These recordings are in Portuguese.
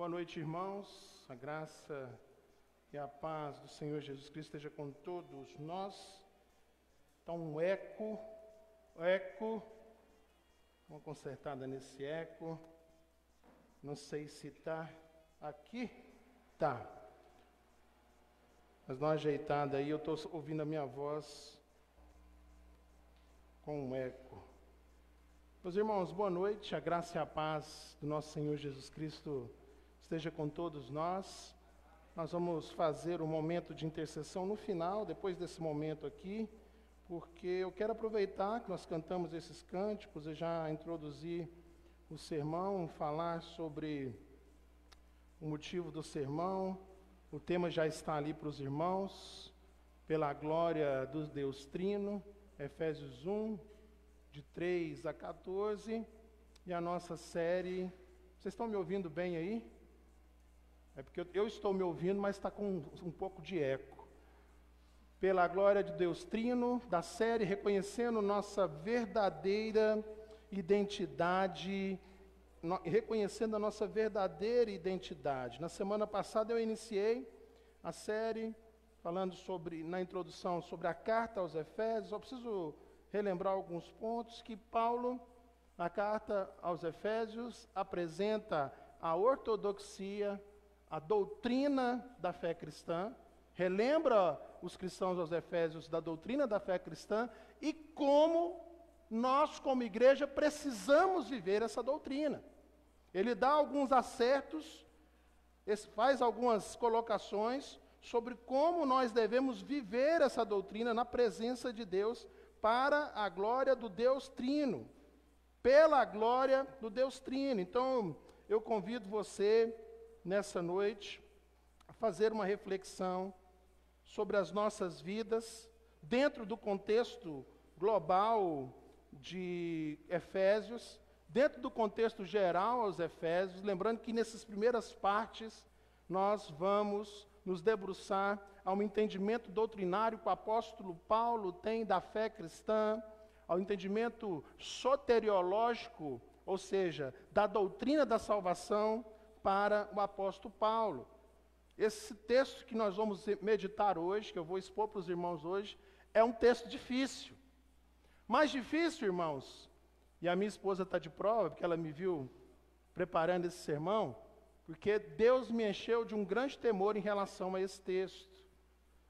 Boa noite, irmãos. A graça e a paz do Senhor Jesus Cristo esteja com todos nós. Está um eco. Uma consertada nesse eco. Não sei se está aqui. Tá. Mas dá uma ajeitada aí, eu estou ouvindo a minha voz com um eco. Meus irmãos, boa noite. A graça e a paz do nosso Senhor Jesus Cristo esteja com todos nós. Nós vamos fazer um momento de intercessão no final, depois desse momento aqui, porque eu quero aproveitar que nós cantamos esses cânticos e já introduzir o sermão, falar sobre o motivo do sermão. O tema já está ali para os irmãos, pela glória do Deus Trino, Efésios 1, de 3 a 14, e a nossa série... Vocês estão me ouvindo bem aí? É porque eu estou me ouvindo, mas está com um pouco de eco. Pela glória de Deus Trino, da série Reconhecendo Nossa Verdadeira Identidade, reconhecendo a nossa verdadeira identidade. Na semana passada eu iniciei a série falando na introdução, sobre a carta aos Efésios. Eu preciso relembrar alguns pontos que Paulo, na carta aos Efésios, apresenta a ortodoxia, a doutrina da fé cristã, relembra os cristãos aos Efésios da doutrina da fé cristã e como nós, como igreja, precisamos viver essa doutrina. Ele dá alguns acertos, faz algumas colocações sobre como nós devemos viver essa doutrina na presença de Deus, para a glória do Deus Trino, pela glória do Deus Trino. Então, eu convido você, nessa noite, a fazer uma reflexão sobre as nossas vidas, dentro do contexto global de Efésios, dentro do contexto geral aos Efésios, lembrando que nessas primeiras partes, nós vamos nos debruçar a um entendimento doutrinário que o apóstolo Paulo tem da fé cristã, ao entendimento soteriológico, ou seja, da doutrina da salvação para o apóstolo Paulo. Esse texto que nós vamos meditar hoje, que eu vou expor para os irmãos hoje, é um texto difícil. Mais difícil, irmãos, e a minha esposa está de prova, porque ela me viu preparando esse sermão, porque Deus me encheu de um grande temor em relação a esse texto.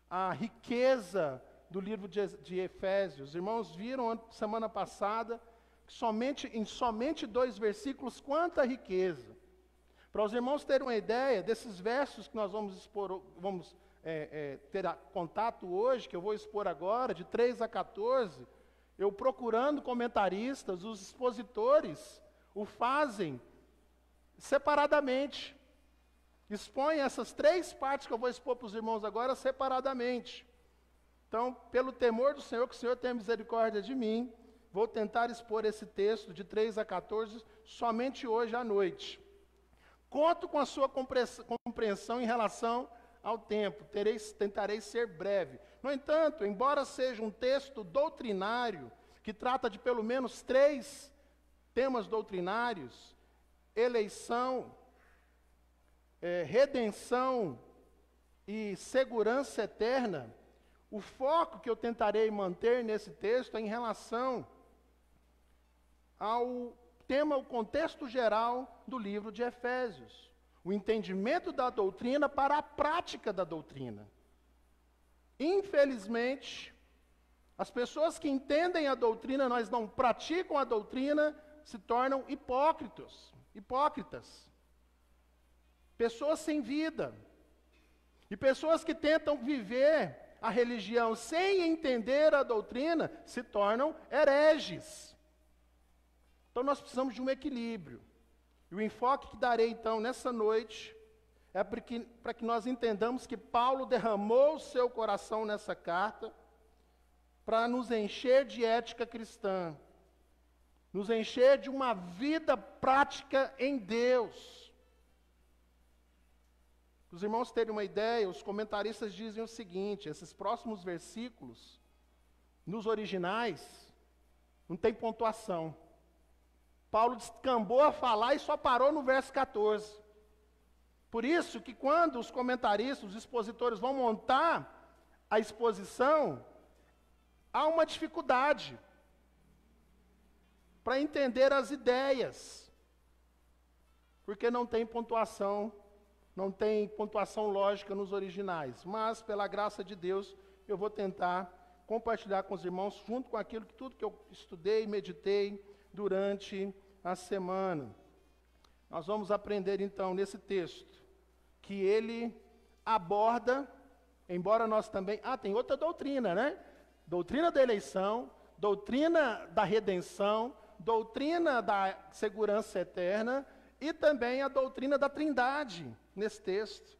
A riqueza do livro de Efésios. Os irmãos viram semana passada, que em somente 2 versículos, quanta riqueza. Para os irmãos terem uma ideia desses versos que nós vamos expor, ter contato hoje, que eu vou expor agora, de 3 a 14, eu procurando comentaristas, os expositores o fazem separadamente. Expõe essas 3 partes que eu vou expor para os irmãos agora separadamente. Então, pelo temor do Senhor, que o Senhor tenha misericórdia de mim, vou tentar expor esse texto de 3 a 14 somente hoje à noite. Conto com a sua compreensão em relação ao tempo, tentarei ser breve. No entanto, embora seja um texto doutrinário, que trata de pelo menos 3 temas doutrinários: eleição, redenção e segurança eterna, o foco que eu tentarei manter nesse texto é em relação ao tema, o contexto geral do livro de Efésios. O entendimento da doutrina para a prática da doutrina. Infelizmente, as pessoas que entendem a doutrina, mas não praticam a doutrina, se tornam hipócritas. Pessoas sem vida. E pessoas que tentam viver a religião sem entender a doutrina, se tornam hereges. Então nós precisamos de um equilíbrio. E o enfoque que darei então nessa noite é para que nós entendamos que Paulo derramou o seu coração nessa carta para nos encher de ética cristã, nos encher de uma vida prática em Deus. Para os irmãos terem uma ideia, os comentaristas dizem o seguinte: esses próximos versículos, nos originais, não tem pontuação. Paulo descambou a falar e só parou no verso 14. Por isso que quando os comentaristas, os expositores vão montar a exposição, há uma dificuldade para entender as ideias, porque não tem pontuação lógica nos originais. Mas, pela graça de Deus, eu vou tentar compartilhar com os irmãos, junto com tudo que eu estudei e meditei durante a semana. Nós vamos aprender, então, nesse texto, que ele aborda, embora nós também... tem outra doutrina, né? Doutrina da eleição, doutrina da redenção, doutrina da segurança eterna e também a doutrina da Trindade, nesse texto.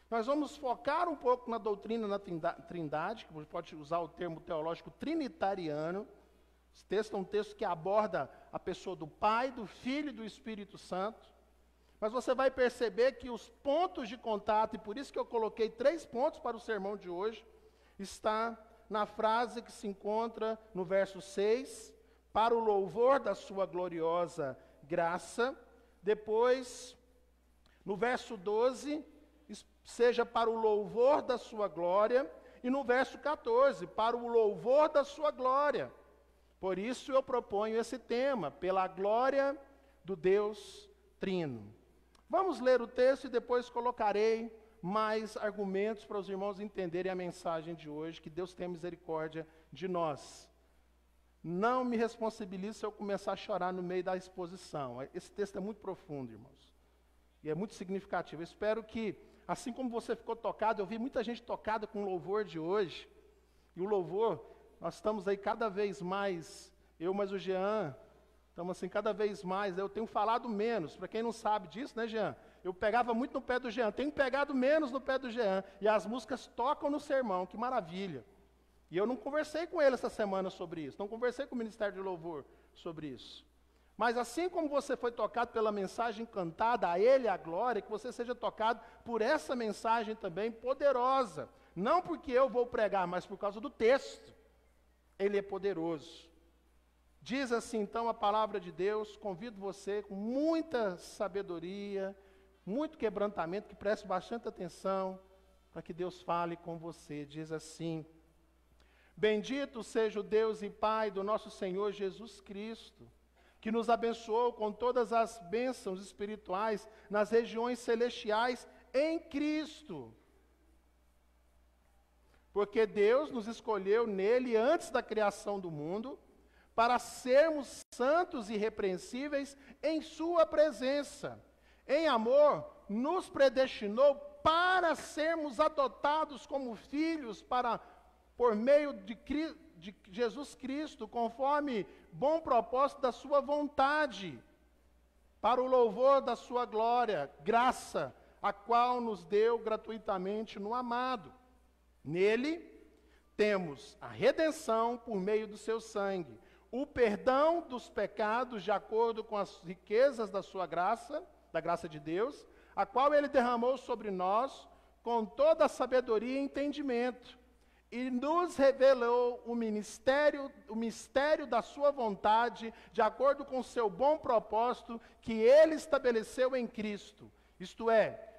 Nós vamos focar um pouco na doutrina da Trindade, que pode usar o termo teológico trinitariano. Esse texto é um texto que aborda a pessoa do Pai, do Filho e do Espírito Santo. Mas você vai perceber que os pontos de contato, e por isso que eu coloquei 3 pontos para o sermão de hoje, está na frase que se encontra no verso 6, para o louvor da sua gloriosa graça. Depois, no verso 12, seja para o louvor da sua glória. E no verso 14, para o louvor da sua glória. Por isso eu proponho esse tema, pela glória do Deus Trino. Vamos ler o texto e depois colocarei mais argumentos para os irmãos entenderem a mensagem de hoje. Que Deus tenha misericórdia de nós. Não me responsabilize se eu começar a chorar no meio da exposição. Esse texto é muito profundo, irmãos. E é muito significativo. Eu espero que, assim como você ficou tocado, eu vi muita gente tocada com o louvor de hoje. E o louvor, nós estamos aí cada vez mais, eu mais o Jean, estamos assim cada vez mais. Eu tenho falado menos, para quem não sabe disso, né, Jean? Eu pegava muito no pé do Jean, tenho pegado menos no pé do Jean. E as músicas tocam no sermão, que maravilha. E eu não conversei com ele essa semana sobre isso, não conversei com o Ministério de Louvor sobre isso. Mas assim como você foi tocado pela mensagem cantada, a Ele a glória, que você seja tocado por essa mensagem também poderosa. Não porque eu vou pregar, mas por causa do texto. Ele é poderoso. Diz assim então a palavra de Deus, convido você com muita sabedoria, muito quebrantamento, que preste bastante atenção, para que Deus fale com você. Diz assim: bendito seja o Deus e Pai do nosso Senhor Jesus Cristo, que nos abençoou com todas as bênçãos espirituais nas regiões celestiais em Cristo. Porque Deus nos escolheu nele antes da criação do mundo, para sermos santos e irrepreensíveis em sua presença. Em amor, nos predestinou para sermos adotados como filhos por meio de Jesus Cristo, conforme bom propósito da sua vontade, para o louvor da sua glória, graça, a qual nos deu gratuitamente no amado. Nele temos a redenção por meio do seu sangue, o perdão dos pecados de acordo com as riquezas da sua graça, da graça de Deus, a qual ele derramou sobre nós com toda a sabedoria e entendimento, e nos revelou o mistério da sua vontade, de acordo com o seu bom propósito, que ele estabeleceu em Cristo, isto é,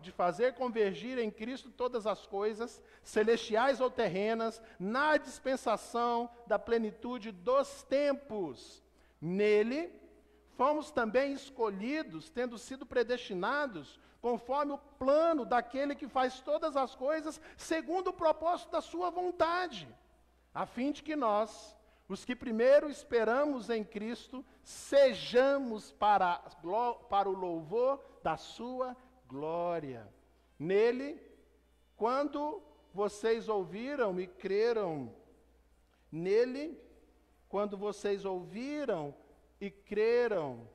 de fazer convergir em Cristo todas as coisas, celestiais ou terrenas, na dispensação da plenitude dos tempos. Nele, fomos também escolhidos, tendo sido predestinados, conforme o plano daquele que faz todas as coisas, segundo o propósito da sua vontade, a fim de que nós, os que primeiro esperamos em Cristo, sejamos para o louvor da sua glória. Nele, quando vocês ouviram e creram,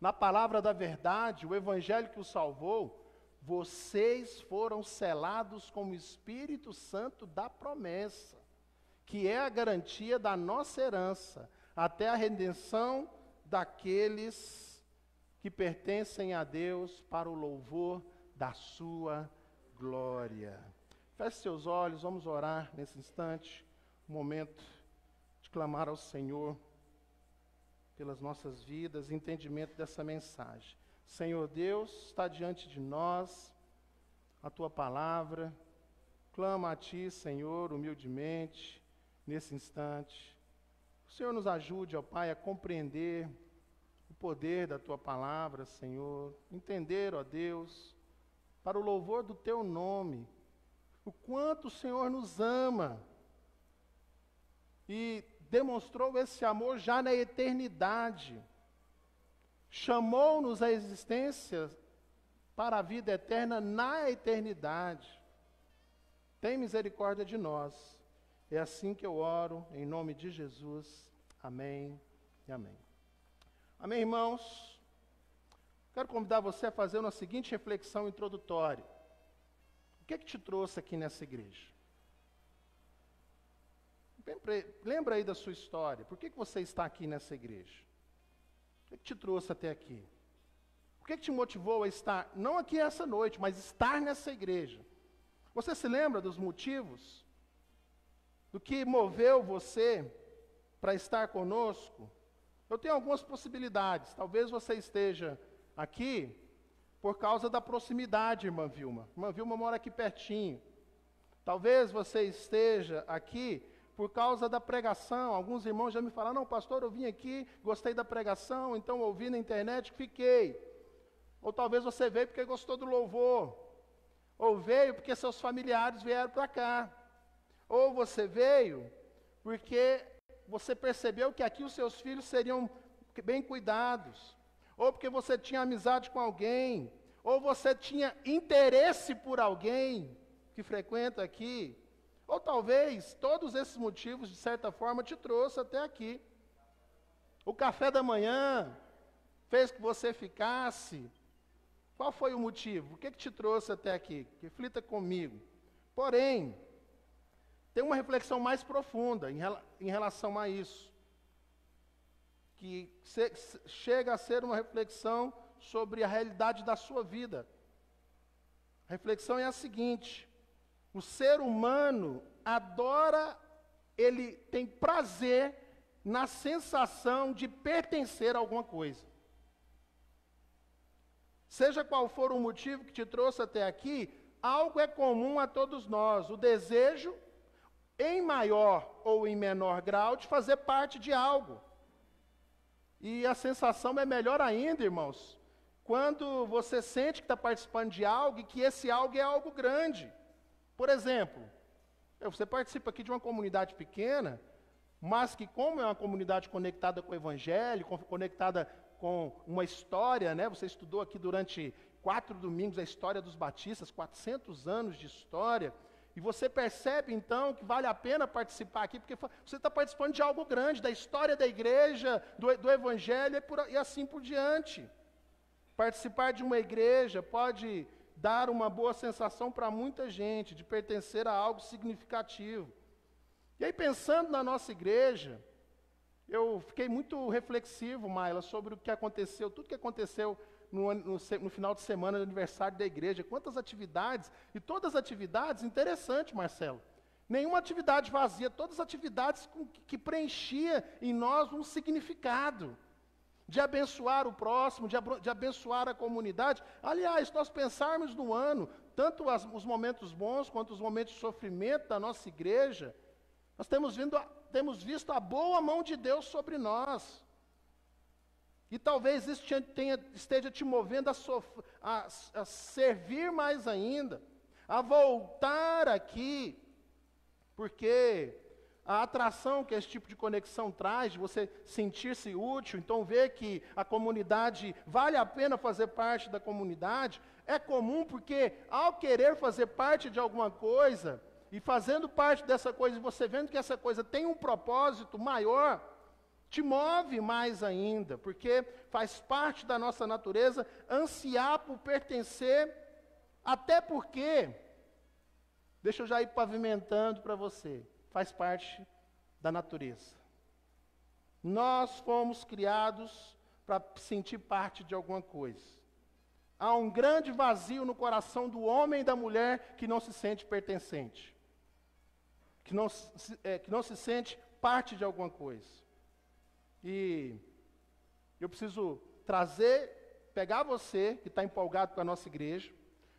na palavra da verdade, o evangelho que os salvou, vocês foram selados com o Espírito Santo da promessa, que é a garantia da nossa herança, até a redenção daqueles que pertencem a Deus, para o louvor da sua glória. Feche seus olhos, vamos orar nesse instante, um momento de clamar ao Senhor pelas nossas vidas, entendimento dessa mensagem. Senhor Deus, está diante de nós a tua palavra. Clama a ti, Senhor, humildemente, nesse instante. O Senhor nos ajude, ó Pai, a compreender o poder da tua palavra, Senhor. Entender, ó Deus, para o louvor do teu nome, o quanto o Senhor nos ama e demonstrou esse amor já na eternidade. Chamou-nos à existência para a vida eterna na eternidade. Tem misericórdia de nós. É assim que eu oro, em nome de Jesus. Amém e amém. Amém, irmãos? Quero convidar você a fazer uma seguinte reflexão introdutória. O que é que te trouxe aqui nessa igreja? Lembra aí da sua história. Por que você está aqui nessa igreja? O que é que te trouxe até aqui? O que é que te motivou a estar, não aqui essa noite, mas estar nessa igreja? Você se lembra dos motivos? Do que moveu você para estar conosco? Eu tenho algumas possibilidades. Talvez você esteja aqui por causa da proximidade, irmã Vilma. Irmã Vilma mora aqui pertinho. Talvez você esteja aqui por causa da pregação. Alguns irmãos já me falaram, não, pastor, eu vim aqui, gostei da pregação, então ouvi na internet, fiquei. Ou talvez você veio porque gostou do louvor. Ou veio porque seus familiares vieram para cá. Ou você veio porque você percebeu que aqui os seus filhos seriam bem cuidados. Ou porque você tinha amizade com alguém. Ou você tinha interesse por alguém que frequenta aqui. Ou talvez todos esses motivos, de certa forma, te trouxe até aqui. O café da manhã fez que você ficasse. Qual foi o motivo? O que te trouxe até aqui? Reflita comigo. Porém, tem uma reflexão mais profunda em relação a isso. Que chega a ser uma reflexão sobre a realidade da sua vida. A reflexão é a seguinte: o ser humano adora, ele tem prazer na sensação de pertencer a alguma coisa. Seja qual for o motivo que te trouxe até aqui, algo é comum a todos nós: o desejo, em maior ou em menor grau, de fazer parte de algo. E a sensação é melhor ainda, irmãos, quando você sente que está participando de algo e que esse algo é algo grande. Por exemplo, você participa aqui de uma comunidade pequena, mas que, como é uma comunidade conectada com o Evangelho, conectada com uma história, né? Você estudou aqui durante 4 domingos a história dos batistas, 400 anos de história, e você percebe então que vale a pena participar aqui, porque você está participando de algo grande, da história da igreja, do Evangelho e assim por diante. Participar de uma igreja pode dar uma boa sensação para muita gente, de pertencer a algo significativo. E aí, pensando na nossa igreja, eu fiquei muito reflexivo, Maila, sobre o que aconteceu, tudo que aconteceu no final de semana do aniversário da igreja. Quantas atividades, e todas as atividades, interessante, Marcelo, nenhuma atividade vazia, todas as atividades que preenchia em nós um significado, de abençoar o próximo, de abençoar a comunidade. Aliás, nós pensarmos no ano, tanto os momentos bons quanto os momentos de sofrimento da nossa igreja, nós temos visto a boa mão de Deus sobre nós. E talvez isso esteja te movendo a servir mais ainda, a voltar aqui, porque a atração que esse tipo de conexão traz, de você sentir-se útil, então ver que a comunidade, vale a pena fazer parte da comunidade, é comum porque ao querer fazer parte de alguma coisa, e fazendo parte dessa coisa, e você vendo que essa coisa tem um propósito maior, te move mais ainda, porque faz parte da nossa natureza ansiar por pertencer, até porque, deixa eu já ir pavimentando para você, faz parte da natureza. Nós fomos criados para sentir parte de alguma coisa. Há um grande vazio no coração do homem e da mulher que não se sente pertencente, que não se sente parte de alguma coisa. E eu preciso trazer pegar você que está empolgado com a nossa igreja,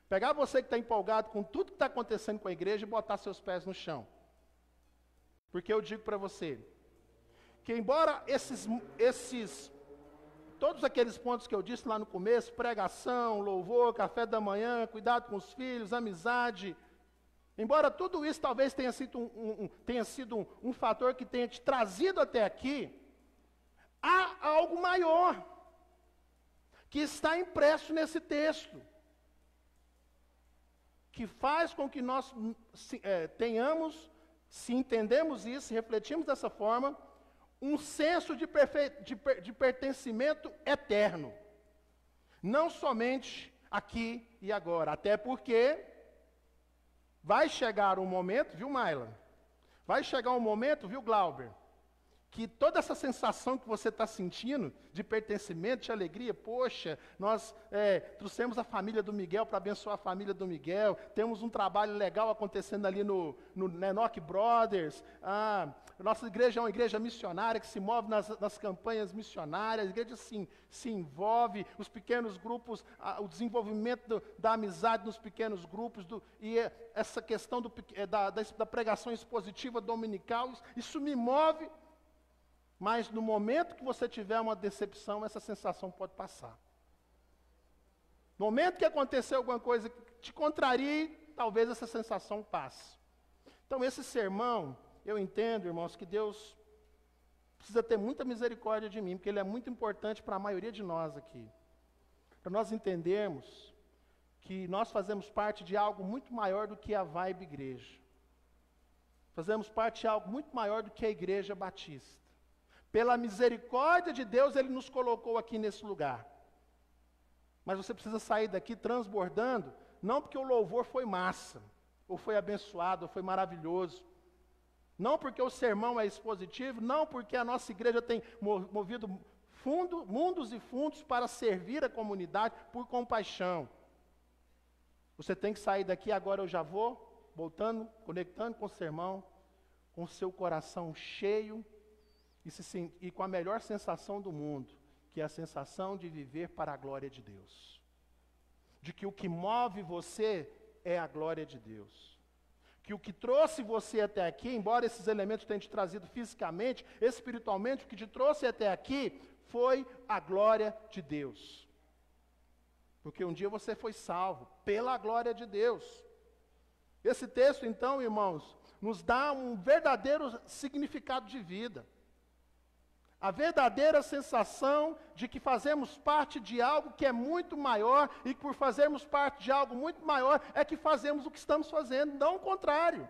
pegar você que está empolgado com tudo que está acontecendo com a igreja e botar seus pés no chão. Porque eu digo para você, que embora todos aqueles pontos que eu disse lá no começo, pregação, louvor, café da manhã, cuidado com os filhos, amizade, embora tudo isso talvez tenha sido um fator que tenha te trazido até aqui, há algo maior que está impresso nesse texto, que faz com que nós tenhamos, se entendemos isso, se refletimos dessa forma, um senso de pertencimento eterno. Não somente aqui e agora. Até porque vai chegar um momento, viu, Maila? Vai chegar um momento, viu, Glauber? Que toda essa sensação que você está sentindo de pertencimento, de alegria, poxa, nós trouxemos a família do Miguel para abençoar a família do Miguel, temos um trabalho legal acontecendo ali no Enoch Brothers, nossa igreja é uma igreja missionária que se move nas campanhas missionárias, a igreja se envolve, os pequenos grupos, o desenvolvimento da amizade nos pequenos grupos, essa questão da pregação expositiva dominical, isso me move. Mas no momento que você tiver uma decepção, essa sensação pode passar. No momento que acontecer alguma coisa que te contrarie, talvez essa sensação passe. Então esse sermão, eu entendo, irmãos, que Deus precisa ter muita misericórdia de mim, porque ele é muito importante para a maioria de nós aqui. Para nós entendermos que nós fazemos parte de algo muito maior do que a Vibe Igreja. Fazemos parte de algo muito maior do que a Igreja Batista. Pela misericórdia de Deus, Ele nos colocou aqui nesse lugar. Mas você precisa sair daqui transbordando, não porque o louvor foi massa, ou foi abençoado, ou foi maravilhoso. Não porque o sermão é expositivo, não porque a nossa igreja tem movido mundos e fundos para servir a comunidade por compaixão. Você tem que sair daqui, agora eu já vou, voltando, conectando com o sermão, com o seu coração cheio, e com a melhor sensação do mundo, que é a sensação de viver para a glória de Deus. De que o que move você é a glória de Deus. Que o que trouxe você até aqui, embora esses elementos tenham te trazido fisicamente, espiritualmente, o que te trouxe até aqui foi a glória de Deus. Porque um dia você foi salvo pela glória de Deus. Esse texto, então, irmãos, nos dá um verdadeiro significado de vida. A verdadeira sensação de que fazemos parte de algo que é muito maior e que por fazermos parte de algo muito maior é que fazemos o que estamos fazendo, não o contrário.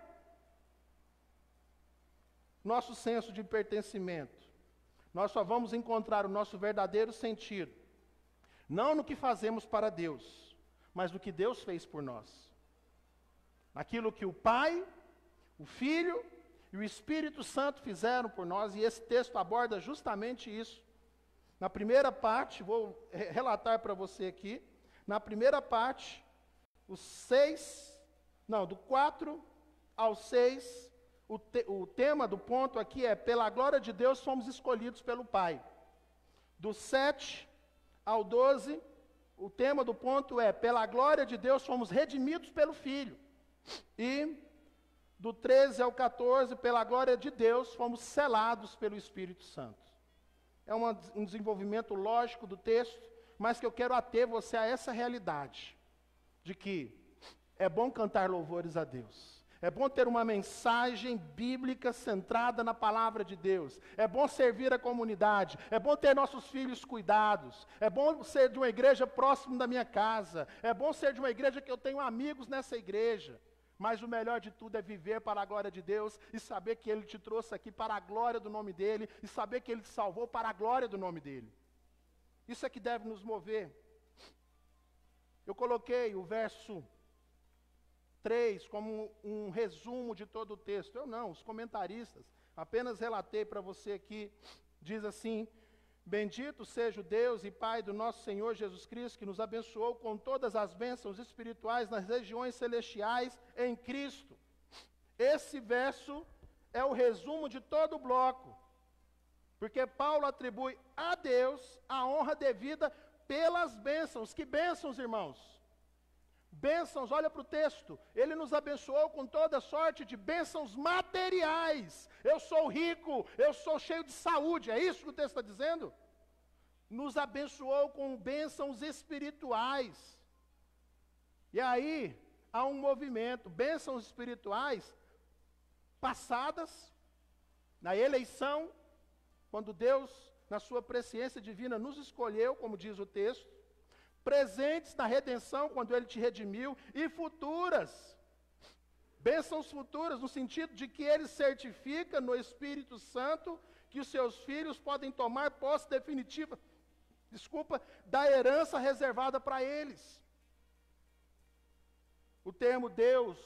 Nosso senso de pertencimento. Nós só vamos encontrar o nosso verdadeiro sentido, não no que fazemos para Deus, mas no que Deus fez por nós. Naquilo que o Pai, o Filho e o Espírito Santo fizeram por nós, e esse texto aborda justamente isso. Na primeira parte, vou relatar para você aqui, na primeira parte, do 4 ao 6, o tema do ponto aqui é: pela glória de Deus fomos escolhidos pelo Pai. Do 7 ao 12, o tema do ponto é: pela glória de Deus fomos redimidos pelo Filho. E do 13 ao 14, pela glória de Deus, fomos selados pelo Espírito Santo. É um desenvolvimento lógico do texto, mas que eu quero ater você a essa realidade, de que é bom cantar louvores a Deus, é bom ter uma mensagem bíblica centrada na palavra de Deus, é bom servir a comunidade, é bom ter nossos filhos cuidados, é bom ser de uma igreja próximo da minha casa, é bom ser de uma igreja que eu tenho amigos nessa igreja. Mas o melhor de tudo é viver para a glória de Deus e saber que Ele te trouxe aqui para a glória do nome dEle e saber que Ele te salvou para a glória do nome dEle. Isso é que deve nos mover. Eu coloquei o verso 3 como um resumo de todo o texto. Eu não, os comentaristas. Apenas relatei para você aqui, diz assim: bendito seja o Deus e Pai do nosso Senhor Jesus Cristo, que nos abençoou com todas as bênçãos espirituais nas regiões celestiais em Cristo. Esse verso é o resumo de todo o bloco, porque Paulo atribui a Deus a honra devida pelas bênçãos. Que bênçãos, irmãos? Bênçãos, olha para o texto. Ele nos abençoou com toda sorte de bênçãos materiais. Eu sou rico, eu sou cheio de saúde. É isso que o texto está dizendo? Nos abençoou com bênçãos espirituais. E aí, há um movimento, bênçãos espirituais passadas, na eleição, quando Deus, na sua presciência divina, nos escolheu, como diz o texto, presentes na redenção, quando Ele te redimiu, e futuras, bênçãos futuras, no sentido de que Ele certifica no Espírito Santo que os seus filhos podem tomar posse definitiva, da herança reservada para eles. O termo Deus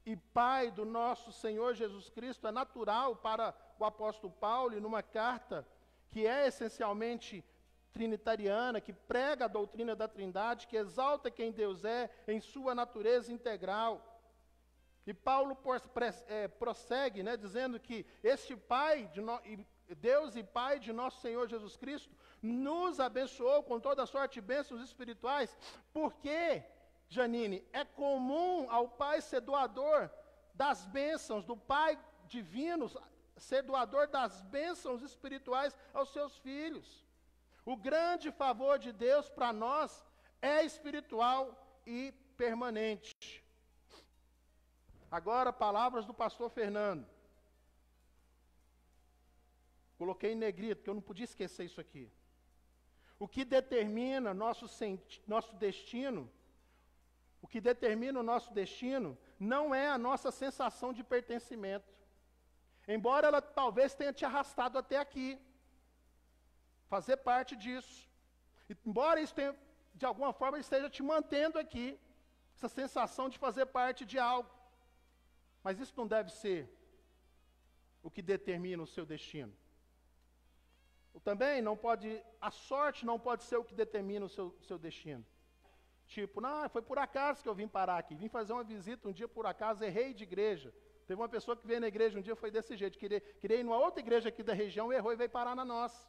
e Pai do nosso Senhor Jesus Cristo é natural para o apóstolo Paulo, e numa carta que é essencialmente trinitariana, que prega a doutrina da Trindade, que exalta quem Deus é em sua natureza integral. E Paulo prossegue, dizendo que este Pai, Deus e Pai de nosso Senhor Jesus Cristo, nos abençoou com toda sorte de bênçãos espirituais, porque, Janine, é comum ao Pai ser doador das bênçãos, do Pai divino ser doador das bênçãos espirituais aos seus filhos. O grande favor de Deus para nós é espiritual e permanente. Agora, palavras do pastor Fernando. Coloquei em negrito, porque eu não podia esquecer isso aqui. O que determina nosso destino, o que determina o nosso destino, não é a nossa sensação de pertencimento. Embora ela talvez tenha te arrastado até aqui, fazer parte disso. Embora isso tenha, de alguma forma, esteja te mantendo aqui, essa sensação de fazer parte de algo. Mas isso não deve ser o que determina o seu destino. Também não pode, a sorte não pode ser o que determina o seu destino. Tipo, não, foi por acaso que eu vim parar aqui, vim fazer uma visita um dia por acaso, errei de igreja. Teve uma pessoa que veio na igreja um dia, foi desse jeito, queria ir numa outra igreja aqui da região, errou e veio parar na nossa.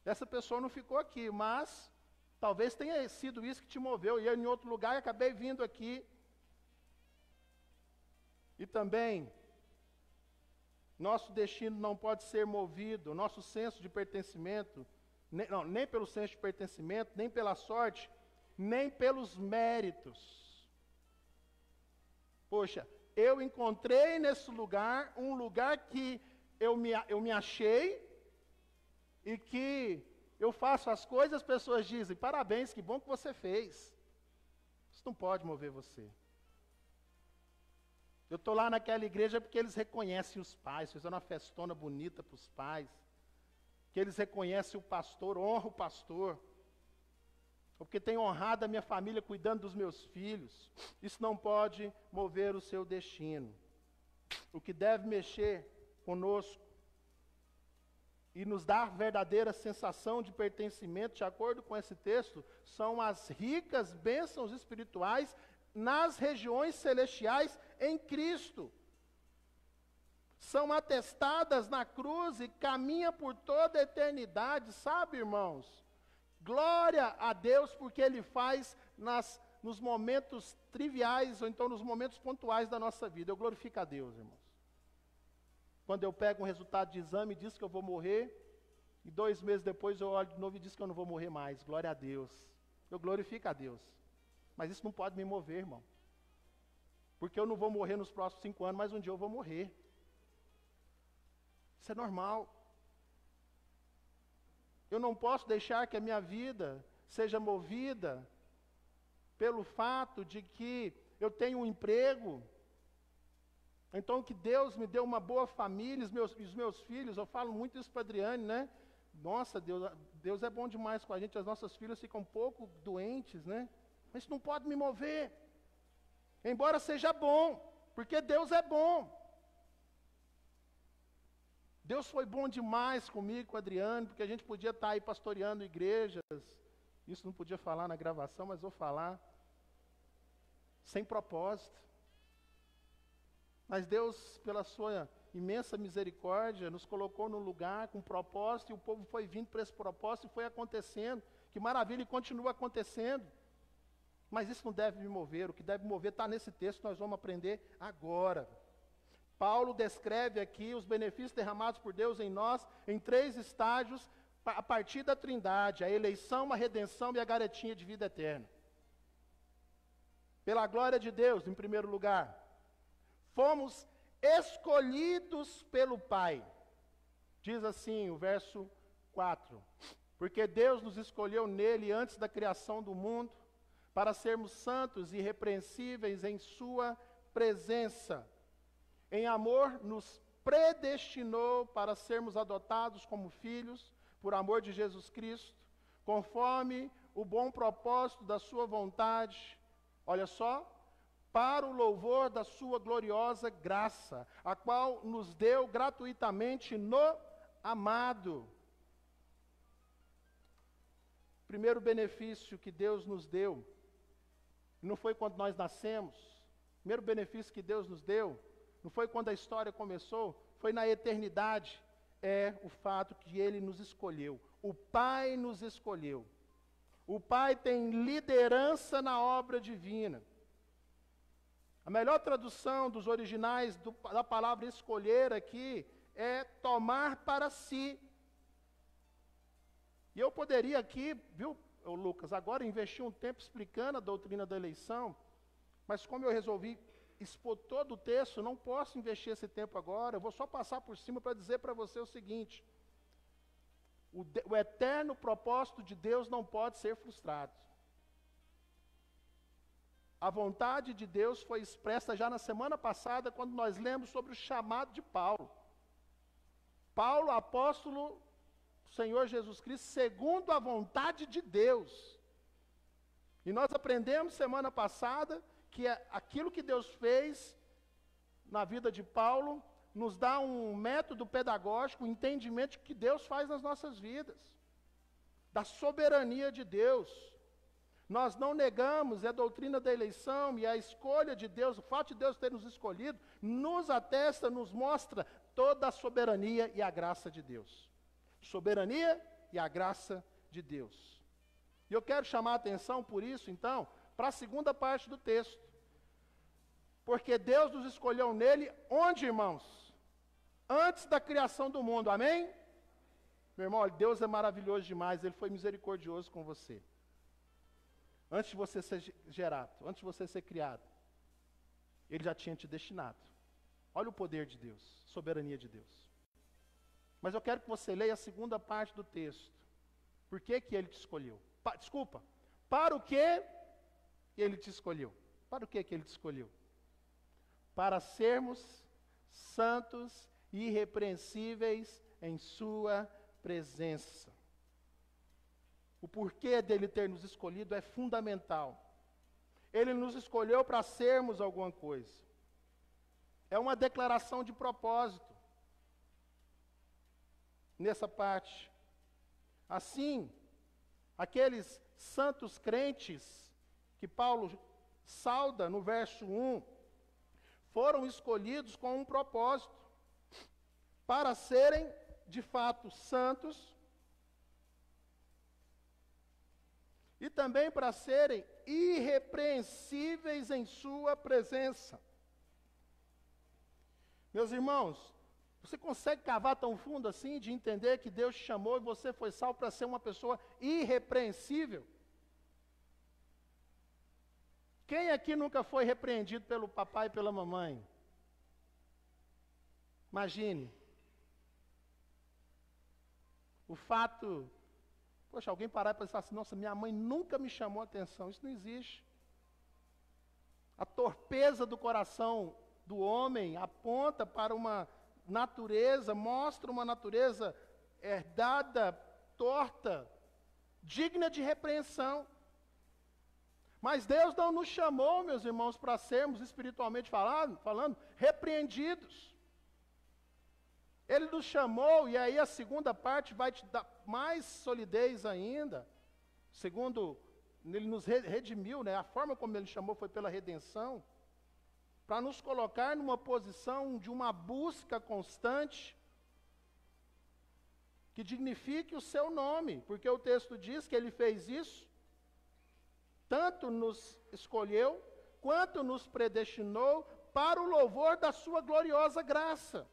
Essa pessoa não ficou aqui, mas talvez tenha sido isso que te moveu, e eu em outro lugar acabei vindo aqui. E também, nosso destino não pode ser movido, nosso senso de pertencimento, nem pelo senso de pertencimento, nem pela sorte, nem pelos méritos. Poxa, eu encontrei nesse lugar, um lugar que eu me achei, e que eu faço as coisas, as pessoas dizem, parabéns, que bom que você fez. Isso não pode mover você. Eu estou lá naquela igreja porque eles reconhecem os pais, fizeram uma festona bonita para os pais, que eles reconhecem o pastor, honram o pastor, ou porque tem honrado a minha família cuidando dos meus filhos. Isso não pode mover o seu destino. O que deve mexer conosco e nos dar verdadeira sensação de pertencimento, de acordo com esse texto, são as ricas bênçãos espirituais nas regiões celestiais em Cristo. São atestadas na cruz e caminham por toda a eternidade, sabe, irmãos? Glória a Deus, porque Ele faz nos momentos triviais, ou então nos momentos pontuais da nossa vida. Eu glorifico a Deus, irmãos. Quando eu pego um resultado de exame e diz que eu vou morrer, e 2 meses depois eu olho de novo e diz que eu não vou morrer mais. Glória a Deus. Eu glorifico a Deus. Mas isso não pode me mover, irmão. Porque eu não vou morrer nos próximos 5 anos, mas um dia eu vou morrer. Isso é normal. Eu não posso deixar que a minha vida seja movida pelo fato de que eu tenho um emprego, então que Deus me deu uma boa família, os meus filhos, eu falo muito isso para a Adriane, né? Nossa, Deus é bom demais com a gente, as nossas filhas ficam um pouco doentes, né? Mas isso não pode me mover, embora seja bom, porque Deus é bom. Deus foi bom demais comigo, com a Adriane, porque a gente podia estar aí pastoreando igrejas, isso não podia falar na gravação, mas vou falar, sem propósito. Mas Deus, pela sua imensa misericórdia, nos colocou num lugar com propósito, e o povo foi vindo para esse propósito e foi acontecendo. que maravilha, e continua acontecendo. Mas isso não deve me mover, o que deve me mover está nesse texto que nós vamos aprender agora. Paulo descreve aqui os benefícios derramados por Deus em nós em 3 estágios a partir da Trindade: a eleição, a redenção e a garantia de vida eterna. Pela glória de Deus, em primeiro lugar, fomos escolhidos pelo Pai. Diz assim o verso 4: porque Deus nos escolheu nele antes da criação do mundo, para sermos santos e irrepreensíveis em sua presença. Em amor, nos predestinou para sermos adotados como filhos, por amor de Jesus Cristo, conforme o bom propósito da sua vontade. Olha só, para o louvor da sua gloriosa graça, a qual nos deu gratuitamente no amado. Primeiro benefício que Deus nos deu, não foi quando nós nascemos. O primeiro benefício que Deus nos deu, não foi quando a história começou, foi na eternidade. É o fato que Ele nos escolheu. O Pai nos escolheu. O Pai tem liderança na obra divina. A melhor tradução dos originais da palavra escolher aqui é tomar para si. E eu poderia aqui, viu, Lucas, agora investir um tempo explicando a doutrina da eleição, mas como eu resolvi expor todo o texto, não posso investir esse tempo agora, eu vou só passar por cima para dizer para você o seguinte: o eterno propósito de Deus não pode ser frustrado. A vontade de Deus foi expressa já na semana passada, quando nós lemos sobre o chamado de Paulo. Paulo, apóstolo do Senhor Jesus Cristo, segundo a vontade de Deus. E nós aprendemos semana passada que aquilo que Deus fez na vida de Paulo nos dá um método pedagógico, um entendimento que Deus faz nas nossas vidas, da soberania de Deus. Nós não negamos a doutrina da eleição e a escolha de Deus, o fato de Deus ter nos escolhido, nos atesta, nos mostra toda a soberania e a graça de Deus. Soberania e a graça de Deus. E eu quero chamar a atenção por isso, então, para a segunda parte do texto. Porque Deus nos escolheu nele, onde, irmãos? Antes da criação do mundo, amém? Meu irmão, Deus é maravilhoso demais, Ele foi misericordioso com você. Antes de você ser gerado, antes de você ser criado, Ele já tinha te destinado. Olha o poder de Deus, soberania de Deus. Mas eu quero que você leia a segunda parte do texto. Por que que Ele te escolheu? Para o que Ele te escolheu? Para o que que Ele te escolheu? Para sermos santos e irrepreensíveis em sua presença. O porquê dele ter nos escolhido é fundamental. Ele nos escolheu para sermos alguma coisa. É uma declaração de propósito. Nessa parte. Assim, aqueles santos crentes que Paulo sauda no verso 1, foram escolhidos com um propósito, para serem, de fato, santos, e também para serem irrepreensíveis em sua presença. Meus irmãos, você consegue cavar tão fundo assim, de entender que Deus te chamou e você foi salvo para ser uma pessoa irrepreensível? Quem aqui nunca foi repreendido pelo papai e pela mamãe? Imagine. O fato, poxa, alguém parar e pensar assim: nossa, minha mãe nunca me chamou a atenção. Isso não existe. A torpeza do coração do homem aponta para uma natureza, mostra uma natureza herdada, torta, digna de repreensão. Mas Deus não nos chamou, meus irmãos, para sermos, espiritualmente falando, repreendidos. Ele nos chamou, e aí a segunda parte vai te dar mais solidez ainda. Segundo, Ele nos redimiu, né? A forma como Ele chamou foi pela redenção, para nos colocar numa posição de uma busca constante que dignifique o seu nome, porque o texto diz que ele fez isso, tanto nos escolheu, quanto nos predestinou para o louvor da sua gloriosa graça.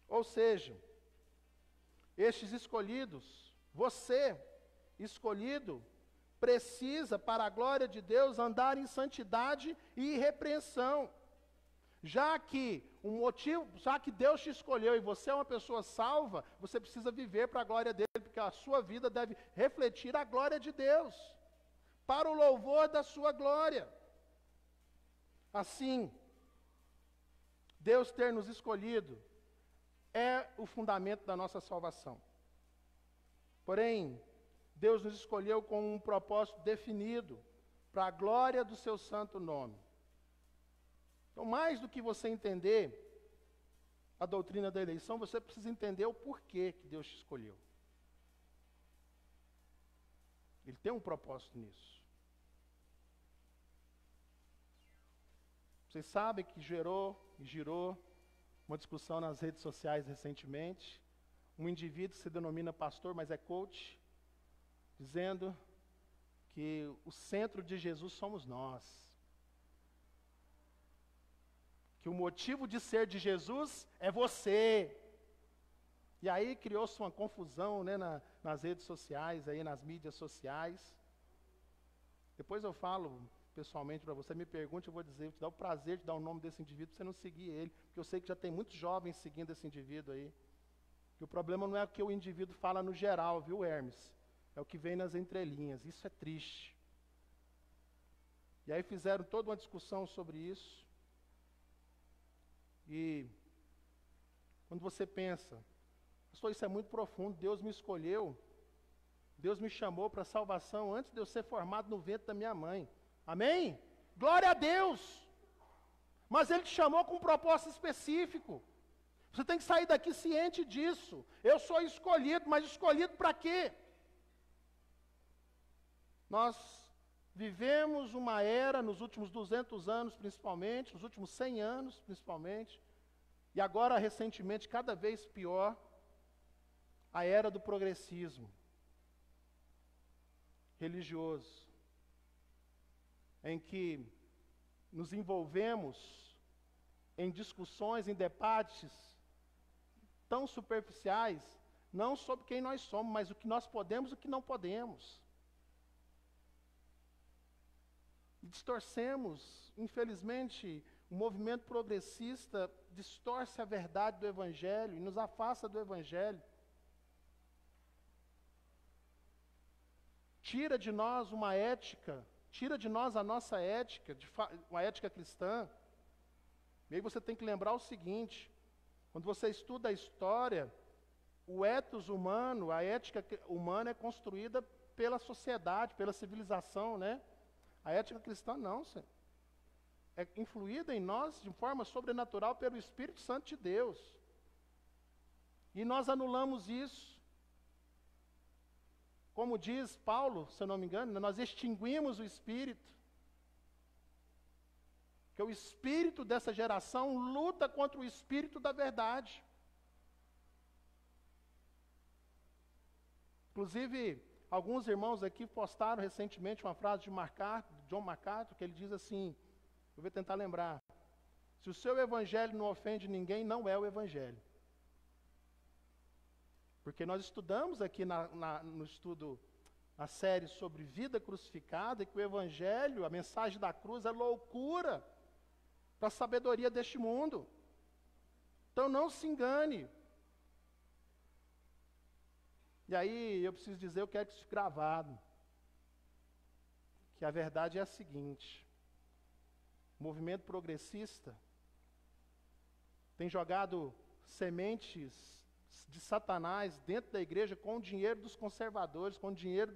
Ou seja, estes escolhidos, você, escolhido, precisa, para a glória de Deus, andar em santidade e irrepreensão. Já que Deus te escolheu e você é uma pessoa salva, você precisa viver para a glória dele, porque a sua vida deve refletir a glória de Deus, para o louvor da sua glória. Assim, Deus ter nos escolhido é o fundamento da nossa salvação. Porém, Deus nos escolheu com um propósito definido, para a glória do seu santo nome. Então, mais do que você entender a doutrina da eleição, você precisa entender o porquê que Deus te escolheu. Ele tem um propósito nisso. Vocês sabem que girou uma discussão nas redes sociais recentemente. Um indivíduo que se denomina pastor, mas é coach, dizendo que o centro de Jesus somos nós. Que o motivo de ser de Jesus é você. E aí criou-se uma confusão, né, nas redes sociais, aí, nas mídias sociais. Depois eu falo pessoalmente para você, me pergunte, eu vou dizer, te dá o prazer de dar o nome desse indivíduo para você não seguir ele, porque eu sei que já tem muitos jovens seguindo esse indivíduo aí. E o problema não é o que o indivíduo fala no geral, viu, Hermes? É o que vem nas entrelinhas. Isso é triste. E aí fizeram toda uma discussão sobre isso. E quando você pensa, pastor, isso é muito profundo, Deus me escolheu, Deus me chamou para a salvação antes de eu ser formado no ventre da minha mãe. Amém? Glória a Deus! Mas Ele te chamou com um propósito específico. Você tem que sair daqui ciente disso. Eu sou escolhido, mas escolhido para quê? Nós vivemos uma era, nos últimos 200 anos principalmente, nos últimos 100 anos principalmente, e agora recentemente cada vez pior, a era do progressismo religioso, em que nos envolvemos em discussões, em debates tão superficiais, não sobre quem nós somos, mas o que nós podemos e o que não podemos. Distorcemos, infelizmente, o movimento progressista distorce a verdade do Evangelho e nos afasta do Evangelho. Tira de nós uma ética, tira de nós a nossa ética, uma ética cristã. E aí você tem que lembrar o seguinte, quando você estuda a história, o ethos humano, a ética humana é construída pela sociedade, pela civilização, né? A ética cristã não, senhor. É influída em nós de forma sobrenatural pelo Espírito Santo de Deus. E nós anulamos isso. Como diz Paulo, se eu não me engano, nós extinguimos o Espírito. Porque o Espírito dessa geração luta contra o Espírito da verdade. Inclusive, alguns irmãos aqui postaram recentemente uma frase de John MacArthur, que ele diz assim, eu vou tentar lembrar, se o seu evangelho não ofende ninguém, não é o evangelho. Porque nós estudamos aqui no estudo, na série sobre vida crucificada, que o evangelho, a mensagem da cruz é loucura para a sabedoria deste mundo. Então não se engane. E aí eu preciso dizer, eu quero que isso fique gravado, que a verdade é a seguinte, o movimento progressista tem jogado sementes de Satanás dentro da igreja com o dinheiro dos conservadores, com o dinheiro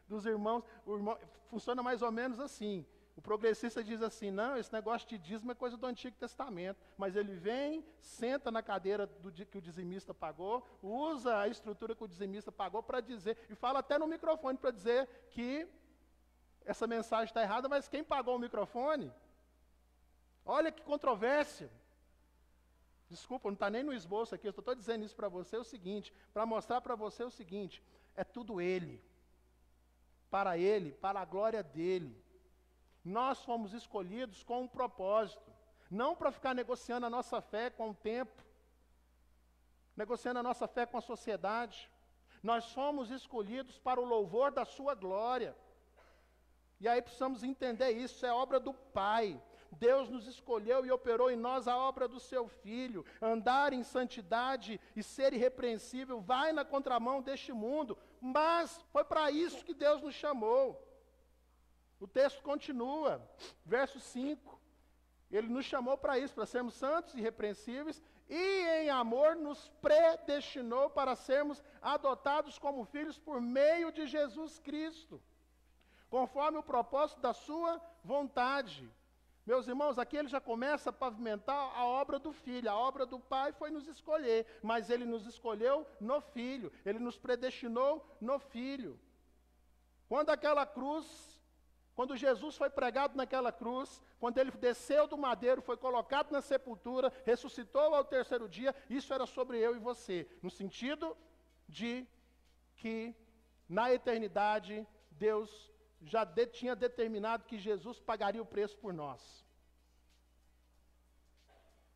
dos irmãos. O irmão, funciona mais ou menos assim. O progressista diz assim, não, esse negócio de dízimo é coisa do Antigo Testamento. Mas ele vem, senta na cadeira que o dizimista pagou, usa a estrutura que o dizimista pagou para dizer, e fala até no microfone para dizer que essa mensagem está errada, mas quem pagou o microfone? Olha que controvérsia. Desculpa, não está nem no esboço aqui, eu estou dizendo isso para você o seguinte, para mostrar para você o seguinte, é tudo Ele, para a glória dEle. Nós fomos escolhidos com um propósito, não para ficar negociando a nossa fé com o tempo, negociando a nossa fé com a sociedade. Nós fomos escolhidos para o louvor da sua glória. E aí precisamos entender isso, é obra do Pai. Deus nos escolheu e operou em nós a obra do seu Filho. Andar em santidade e ser irrepreensível vai na contramão deste mundo, mas foi para isso que Deus nos chamou. O texto continua, verso 5. Ele nos chamou para isso, para sermos santos e irrepreensíveis, e em amor nos predestinou para sermos adotados como filhos por meio de Jesus Cristo, conforme o propósito da sua vontade. Meus irmãos, aqui ele já começa a pavimentar a obra do Filho. A obra do Pai foi nos escolher, mas ele nos escolheu no Filho, ele nos predestinou no Filho. Quando Jesus foi pregado naquela cruz, quando ele desceu do madeiro, foi colocado na sepultura, ressuscitou ao terceiro dia, isso era sobre eu e você, no sentido de que na eternidade Deus já tinha determinado que Jesus pagaria o preço por nós.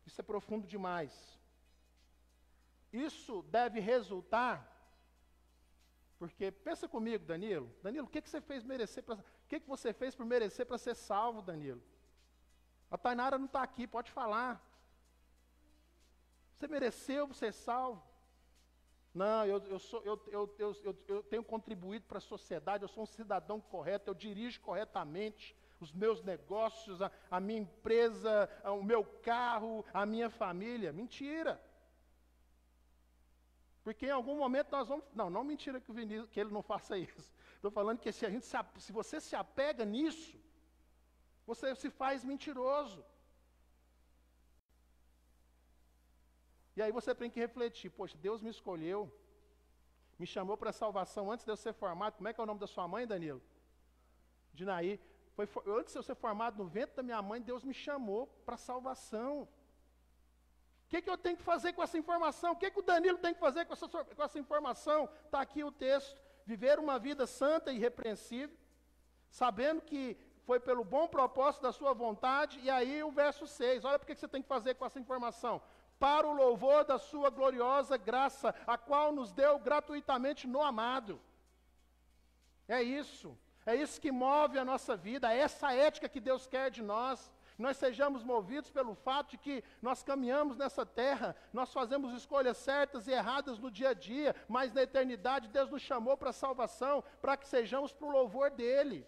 Isso é profundo demais. Isso deve resultar, porque, pensa comigo, Danilo, o que você fez merecer, o que você fez por merecer para ser salvo, Danilo? A Tainara não está aqui, pode falar. Você mereceu ser salvo? Não, eu tenho contribuído para a sociedade, eu sou um cidadão correto, eu dirijo corretamente os meus negócios, a minha empresa, o meu carro, a minha família. Mentira! Porque em algum momento nós vamos... Não mentira que ele não faça isso. Estou falando que se você se apega nisso, você se faz mentiroso. E aí você tem que refletir, poxa, Deus me escolheu, me chamou para a salvação antes de eu ser formado. Como é que é o nome da sua mãe, Danilo? Dinaí. Antes de eu ser formado no ventre da minha mãe, Deus me chamou para a salvação. O que eu tenho que fazer com essa informação? O que o Danilo tem que fazer com essa informação? Está aqui o texto. Viver uma vida santa e irrepreensível, sabendo que foi pelo bom propósito da sua vontade. E aí o verso 6, olha o que você tem que fazer com essa informação. Para o louvor da sua gloriosa graça, a qual nos deu gratuitamente no amado. É isso que move a nossa vida, é essa ética que Deus quer de nós. Nós sejamos movidos pelo fato de que nós caminhamos nessa terra, nós fazemos escolhas certas e erradas no dia a dia, mas na eternidade Deus nos chamou para a salvação, para que sejamos para o louvor dEle.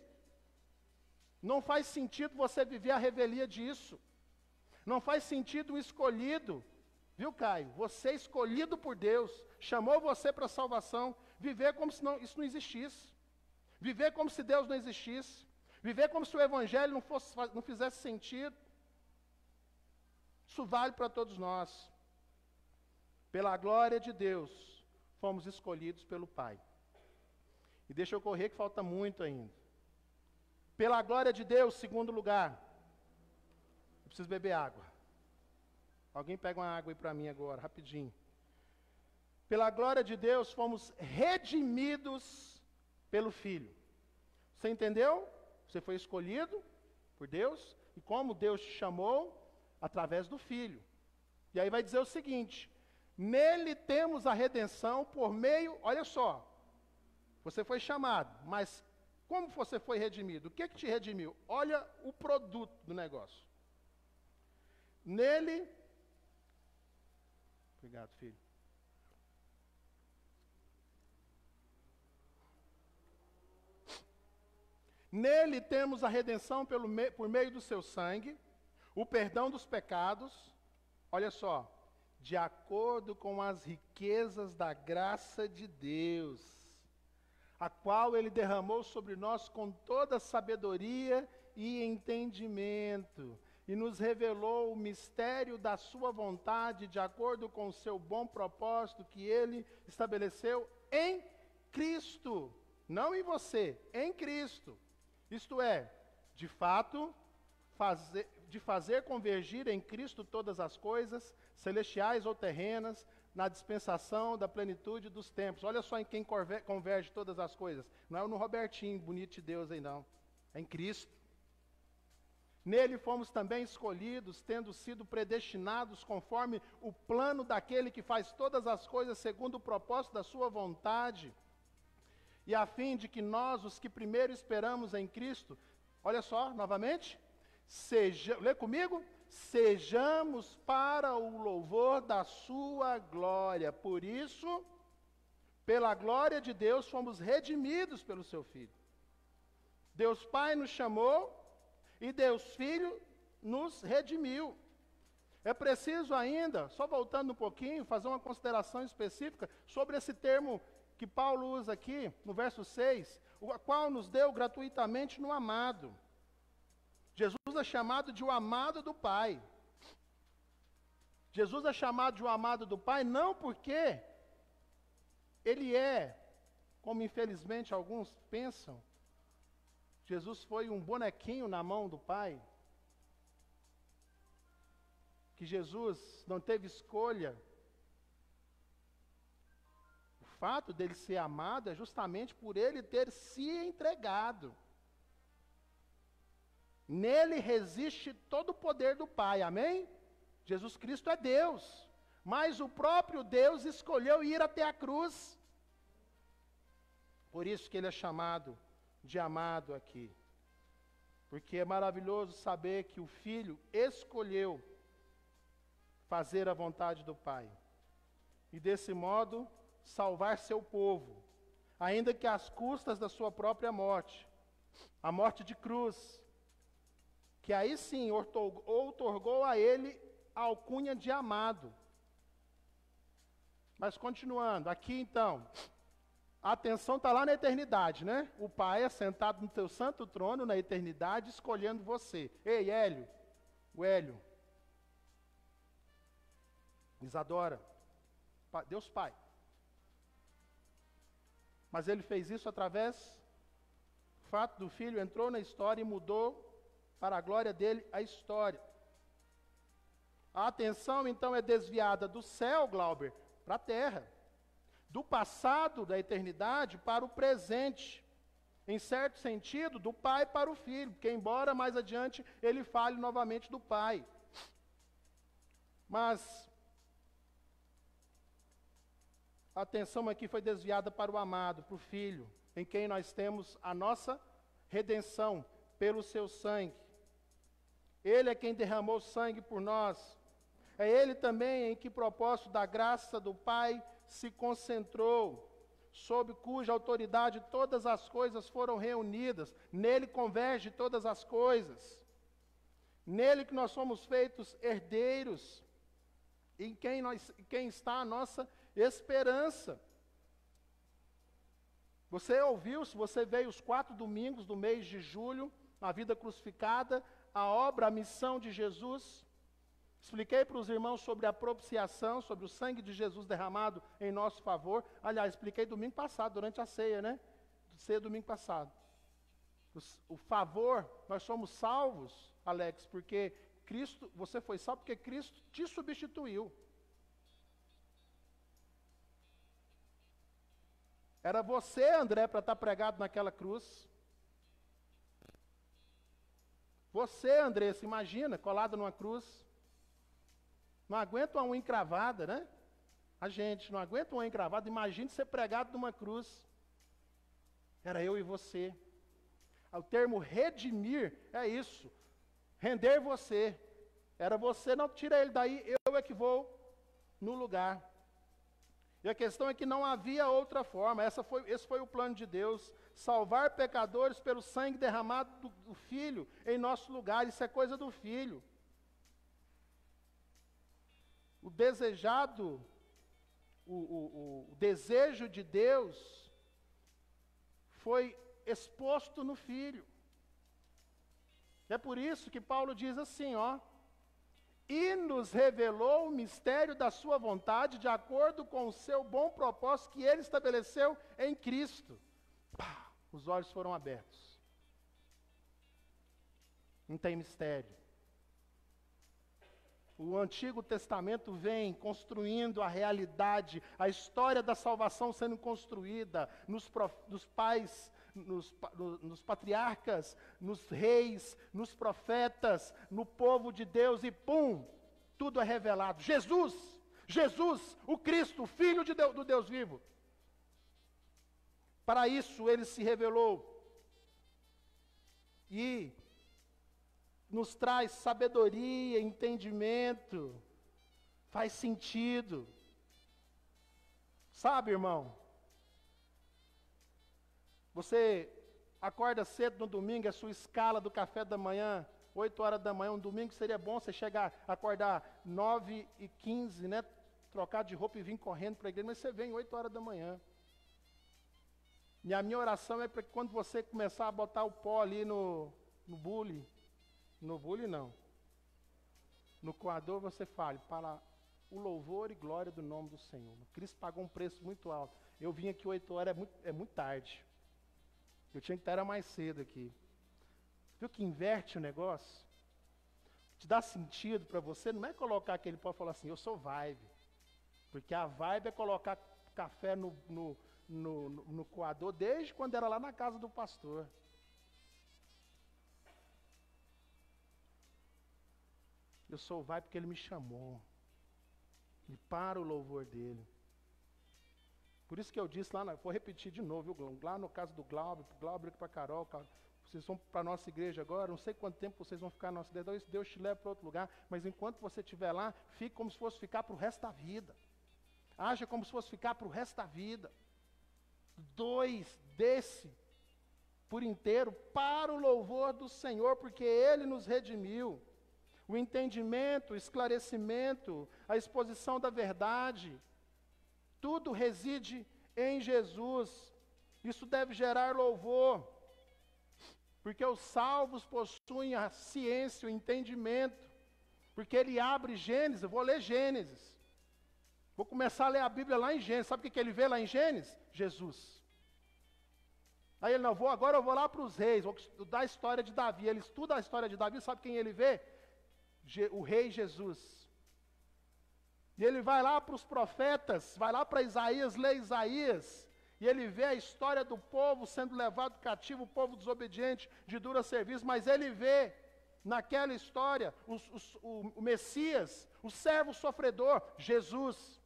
Não faz sentido você viver a revelia disso. Não faz sentido o escolhido, viu, Caio? Você é escolhido por Deus, chamou você para a salvação, viver como se isso não existisse. Viver como se Deus não existisse. Viver como se o Evangelho não fizesse sentido. Isso vale para todos nós. Pela glória de Deus, fomos escolhidos pelo Pai. E deixa eu correr que falta muito ainda. Pela glória de Deus, segundo lugar. Eu preciso beber água. Alguém pega uma água aí para mim agora, rapidinho. Pela glória de Deus, fomos redimidos pelo Filho. Você entendeu? Você foi escolhido por Deus, e como Deus te chamou, através do Filho. E aí vai dizer o seguinte, nele temos a redenção por meio, olha só, você foi chamado, mas como você foi redimido? O que te redimiu? Olha o produto do negócio. Nele, obrigado, filho. Nele temos a redenção por meio do seu sangue, o perdão dos pecados, olha só, de acordo com as riquezas da graça de Deus, a qual Ele derramou sobre nós com toda sabedoria e entendimento, e nos revelou o mistério da sua vontade, de acordo com o seu bom propósito que Ele estabeleceu em Cristo, não em você, em Cristo. Isto é, de fato, de fazer convergir em Cristo todas as coisas, celestiais ou terrenas, na dispensação da plenitude dos tempos. Olha só em quem converge todas as coisas. Não é no Robertinho, bonito de Deus aí não. É em Cristo. Nele fomos também escolhidos, tendo sido predestinados conforme o plano daquele que faz todas as coisas segundo o propósito da sua vontade, e a fim de que nós, os que primeiro esperamos em Cristo, olha só, novamente, lê comigo, sejamos para o louvor da sua glória. Por isso, pela glória de Deus, fomos redimidos pelo seu Filho. Deus Pai nos chamou, e Deus Filho nos redimiu. É preciso ainda, só voltando um pouquinho, fazer uma consideração específica sobre esse termo que Paulo usa aqui, no verso 6, o qual nos deu gratuitamente no amado. Jesus é chamado de o amado do Pai. Jesus é chamado de o amado do Pai não porque ele é, como infelizmente alguns pensam, Jesus foi um bonequinho na mão do Pai, que Jesus não teve escolha. O fato dele ser amado é justamente por ele ter se entregado. Nele resiste todo o poder do Pai, amém? Jesus Cristo é Deus, mas o próprio Deus escolheu ir até a cruz. Por isso que ele é chamado de amado aqui, porque é maravilhoso saber que o Filho escolheu fazer a vontade do Pai, e desse modo salvar seu povo, ainda que às custas da sua própria morte, a morte de cruz, que aí sim outorgou a ele a alcunha de amado. Mas continuando, aqui então, a atenção está lá na eternidade, né? O Pai é sentado no seu santo trono na eternidade, escolhendo você. Ei, Hélio, o Hélio, Isadora, Deus Pai. Mas ele fez isso através do fato do Filho, entrou na história e mudou para a glória dele a história. A atenção então é desviada do céu, Glauber, para a terra. Do passado, da eternidade, para o presente. Em certo sentido, do Pai para o Filho, porque embora mais adiante ele fale novamente do Pai. Mas a atenção aqui foi desviada para o amado, para o Filho, em quem nós temos a nossa redenção pelo seu sangue. Ele é quem derramou sangue por nós. É ele também em que propósito da graça do Pai se concentrou, sob cuja autoridade todas as coisas foram reunidas. Nele converge todas as coisas. Nele que nós somos feitos herdeiros, em quem está a nossa esperança. Você ouviu, se você veio os 4 domingos do mês de julho, na vida crucificada, a obra, a missão de Jesus. Expliquei para os irmãos sobre a propiciação, sobre o sangue de Jesus derramado em nosso favor. Aliás, expliquei domingo passado, durante a ceia, né? Ceia domingo passado. O favor, nós somos salvos, Alex, porque Cristo, você foi salvo porque Cristo te substituiu. Era você, André, para estar pregado naquela cruz. Você, André, se imagina, colado numa cruz. Não aguenta uma unha encravada, né? A gente não aguenta uma unha encravada. Imagine ser pregado numa cruz. Era eu e você. O termo redimir é isso. Render você. Era você, não tira ele daí, eu é que vou no lugar. E a questão é que não havia outra forma. Esse foi o plano de Deus. Salvar pecadores pelo sangue derramado do Filho em nosso lugar. Isso é coisa do Filho. O desejado, o desejo de Deus foi exposto no Filho. É por isso que Paulo diz assim, ó, e nos revelou o mistério da sua vontade de acordo com o seu bom propósito que ele estabeleceu em Cristo. Pá, os olhos foram abertos. Não tem mistério. O Antigo Testamento vem construindo a realidade, a história da salvação sendo construída nos pais, nos patriarcas, nos reis, nos profetas, no povo de Deus e pum, tudo é revelado. Jesus, o Cristo, o Filho do Deus vivo. Para isso ele se revelou e nos traz sabedoria, entendimento, faz sentido. Sabe, irmão, você acorda cedo no domingo, a sua escala do café da manhã, 8 horas da manhã, um domingo seria bom você acordar 9h15, né? Trocar de roupa e vir correndo para a igreja, mas você vem 8 horas da manhã. E a minha oração é para que quando você começar a botar o pó ali no bule não, no coador você fale, para o louvor e glória do nome do Senhor. Cristo pagou um preço muito alto. Eu vim aqui 8 horas, é muito tarde. Eu tinha que estar mais cedo aqui. Viu que inverte o negócio? Te dá sentido para você, não é colocar aquele pó e falar assim, eu sou vibe. Porque a vibe é colocar café no coador desde quando era lá na casa do pastor. Eu sou vibe porque ele me chamou. E para o louvor dele. Por isso que eu disse lá, vou repetir de novo, viu, lá no caso do Glauber para a Carol, vocês vão para a nossa igreja agora, não sei quanto tempo vocês vão ficar na nossa igreja, talvez Deus te leve para outro lugar, mas enquanto você estiver lá, fique como se fosse ficar para o resto da vida. Haja como se fosse ficar para o resto da vida. 2 desse por inteiro para o louvor do Senhor, porque Ele nos redimiu. O entendimento, o esclarecimento, a exposição da verdade, tudo reside em Jesus. Isso deve gerar louvor, porque os salvos possuem a ciência, o entendimento, porque ele abre Gênesis, eu vou ler Gênesis. Vou começar a ler a Bíblia lá em Gênesis. Sabe o que ele vê lá em Gênesis? Jesus. Aí ele, agora eu vou lá para os reis, vou estudar a história de Davi. Ele estuda a história de Davi, sabe quem ele vê? O rei Jesus. E ele vai lá para os profetas, vai lá para Isaías, lê Isaías, e ele vê a história do povo sendo levado cativo, o povo desobediente, de dura serviço, mas ele vê naquela história o Messias, o servo sofredor, Jesus.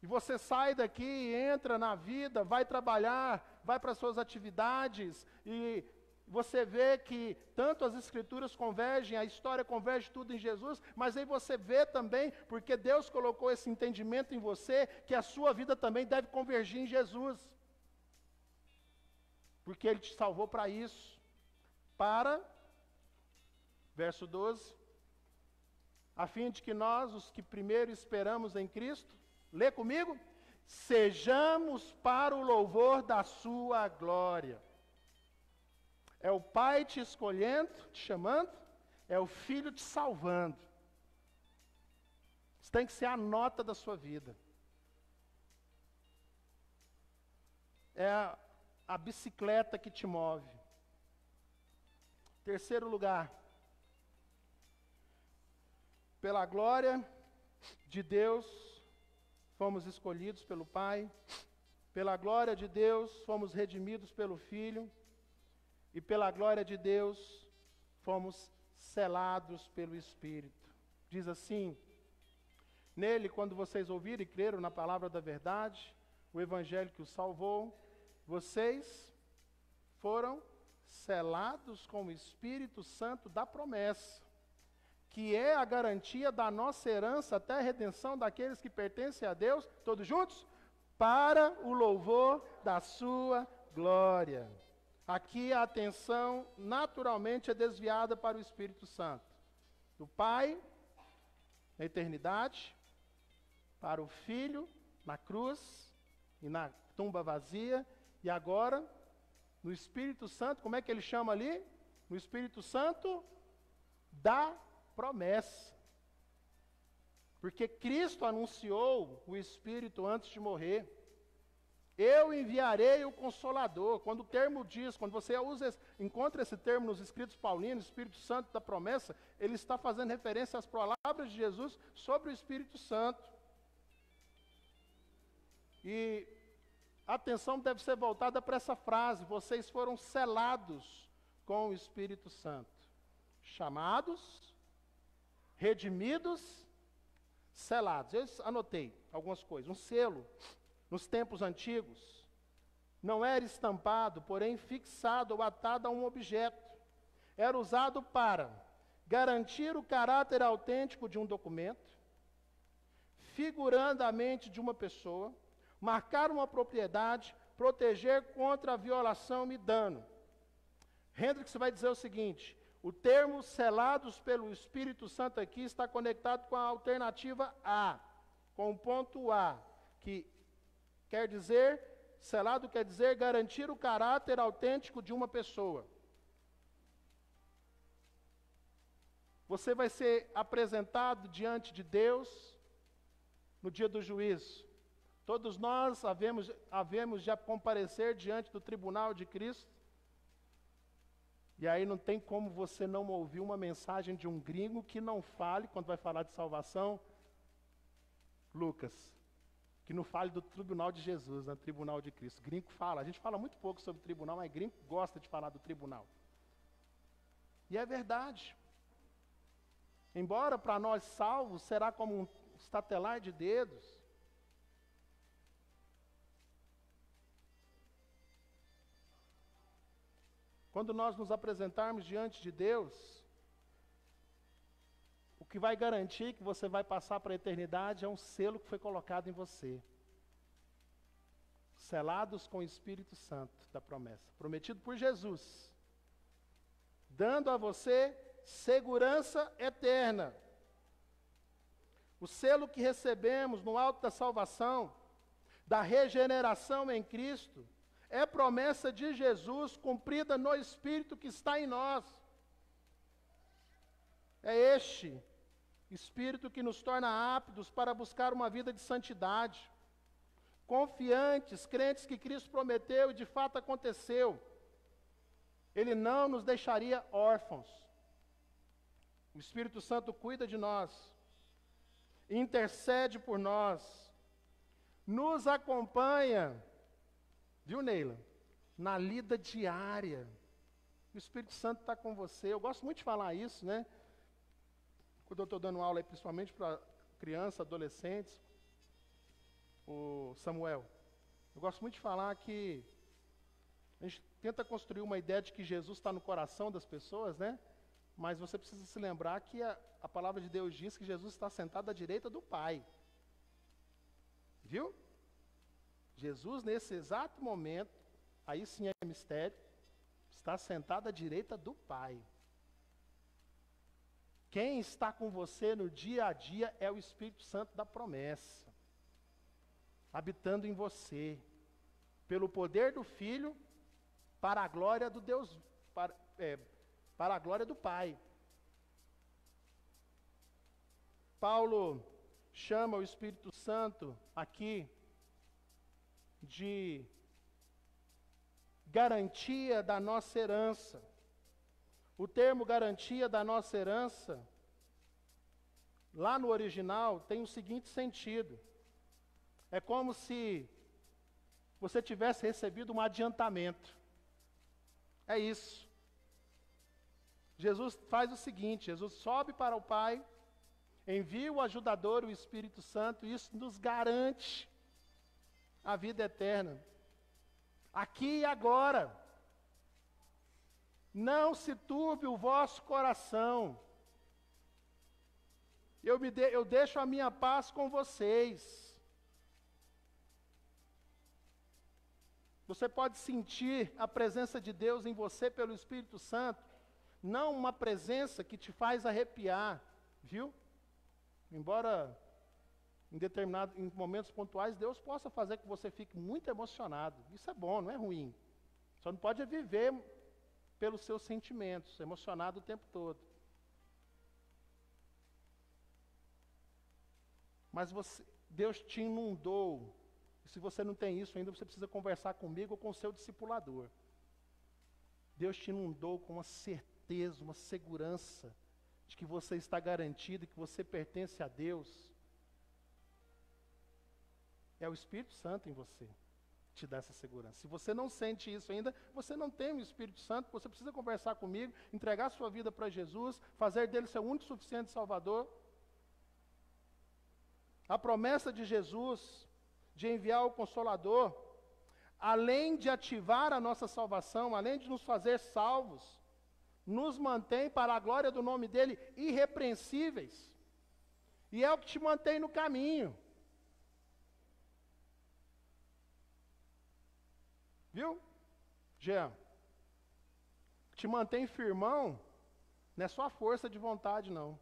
E você sai daqui, entra na vida, vai trabalhar, vai para as suas atividades, e você vê que tanto as escrituras convergem, a história converge tudo em Jesus, mas aí você vê também, porque Deus colocou esse entendimento em você, que a sua vida também deve convergir em Jesus. Porque Ele te salvou para isso. Verso 12, a fim de que nós, os que primeiro esperamos em Cristo, lê comigo, sejamos para o louvor da sua glória. É o Pai te escolhendo, te chamando, é o Filho te salvando. Isso tem que ser a nota da sua vida. É a bicicleta que te move. Terceiro lugar, pela glória de Deus, fomos escolhidos pelo Pai, pela glória de Deus, fomos redimidos pelo Filho, e pela glória de Deus, fomos selados pelo Espírito. Diz assim, nele, quando vocês ouviram e creram na palavra da verdade, o Evangelho que os salvou, vocês foram selados com o Espírito Santo da promessa, que é a garantia da nossa herança até a redenção daqueles que pertencem a Deus, todos juntos? Para o louvor da sua glória. Aqui a atenção naturalmente é desviada para o Espírito Santo. Do Pai, na eternidade, para o Filho, na cruz e na tumba vazia, e agora, no Espírito Santo, como é que ele chama ali? No Espírito Santo da promessa. Porque Cristo anunciou o Espírito antes de morrer. Eu enviarei o Consolador. Quando o termo diz, quando você encontra esse termo nos escritos paulinos, Espírito Santo da promessa, ele está fazendo referência às palavras de Jesus sobre o Espírito Santo. E a atenção deve ser voltada para essa frase: vocês foram selados com o Espírito Santo. Chamados, redimidos, selados. Eu anotei algumas coisas. Um selo, nos tempos antigos, não era estampado, porém fixado ou atado a um objeto. Era usado para garantir o caráter autêntico de um documento, figurando a mente de uma pessoa, marcar uma propriedade, proteger contra a violação e dano. Hendricks vai dizer o seguinte: o termo selados pelo Espírito Santo aqui está conectado com a alternativa A, com o ponto A, que quer dizer, selado quer dizer garantir o caráter autêntico de uma pessoa. Você vai ser apresentado diante de Deus no dia do juízo. Todos nós havemos de comparecer diante do tribunal de Cristo. E aí não tem como você não ouvir uma mensagem de um gringo que não fale, quando vai falar de salvação, Lucas, que não fale do tribunal de Jesus, do tribunal de Cristo. Gringo fala, a gente fala muito pouco sobre o tribunal, mas gringo gosta de falar do tribunal. E é verdade. Embora para nós salvos será como um estatelar de dedos, quando nós nos apresentarmos diante de Deus, o que vai garantir que você vai passar para a eternidade é um selo que foi colocado em você. Selados com o Espírito Santo da promessa, prometido por Jesus, dando a você segurança eterna. O selo que recebemos no alto da salvação, da regeneração em Cristo, é promessa de Jesus cumprida no Espírito que está em nós. É este Espírito que nos torna aptos para buscar uma vida de santidade, confiantes, crentes que Cristo prometeu e de fato aconteceu. Ele não nos deixaria órfãos. O Espírito Santo cuida de nós, intercede por nós, nos acompanha, viu, Neila? Na lida diária. O Espírito Santo está com você. Eu gosto muito de falar isso, né? Quando eu estou dando aula, principalmente para crianças, adolescentes, o Samuel. Eu gosto muito de falar que a gente tenta construir uma ideia de que Jesus está no coração das pessoas, né? Mas você precisa se lembrar que a palavra de Deus diz que Jesus está sentado à direita do Pai. Viu? Jesus, nesse exato momento, aí sim é mistério, está sentado à direita do Pai. Quem está com você no dia a dia é o Espírito Santo da promessa, habitando em você, pelo poder do Filho, para a glória do Deus, para a glória do Pai. Paulo chama o Espírito Santo aqui de garantia da nossa herança. O termo garantia da nossa herança, lá no original, tem o seguinte sentido: é como se você tivesse recebido um adiantamento. É isso. Jesus faz o seguinte: Jesus sobe para o Pai, envia o ajudador, o Espírito Santo, e isso nos garante a vida eterna, aqui e agora. Não se turbe o vosso coração. Eu deixo a minha paz com vocês. Você pode sentir a presença de Deus em você pelo Espírito Santo, não uma presença que te faz arrepiar, viu? Embora em momentos pontuais Deus possa fazer que você fique muito emocionado. Isso é bom, não é ruim. Só não pode viver pelos seus sentimentos, emocionado o tempo todo. Mas Deus te inundou Se você não tem isso ainda, você precisa conversar comigo ou com o seu discipulador. Deus te inundou com uma certeza, uma segurança de que você está garantido, que você pertence a Deus. É o Espírito Santo em você que te dá essa segurança. Se você não sente isso ainda, você não tem o Espírito Santo, você precisa conversar comigo, entregar sua vida para Jesus, fazer dele seu único e suficiente Salvador. A promessa de Jesus de enviar o Consolador, além de ativar a nossa salvação, além de nos fazer salvos, nos mantém, para a glória do nome dele, irrepreensíveis. E é o que te mantém no caminho. Viu, Jean? Te mantém firmão, não é só a força de vontade, não.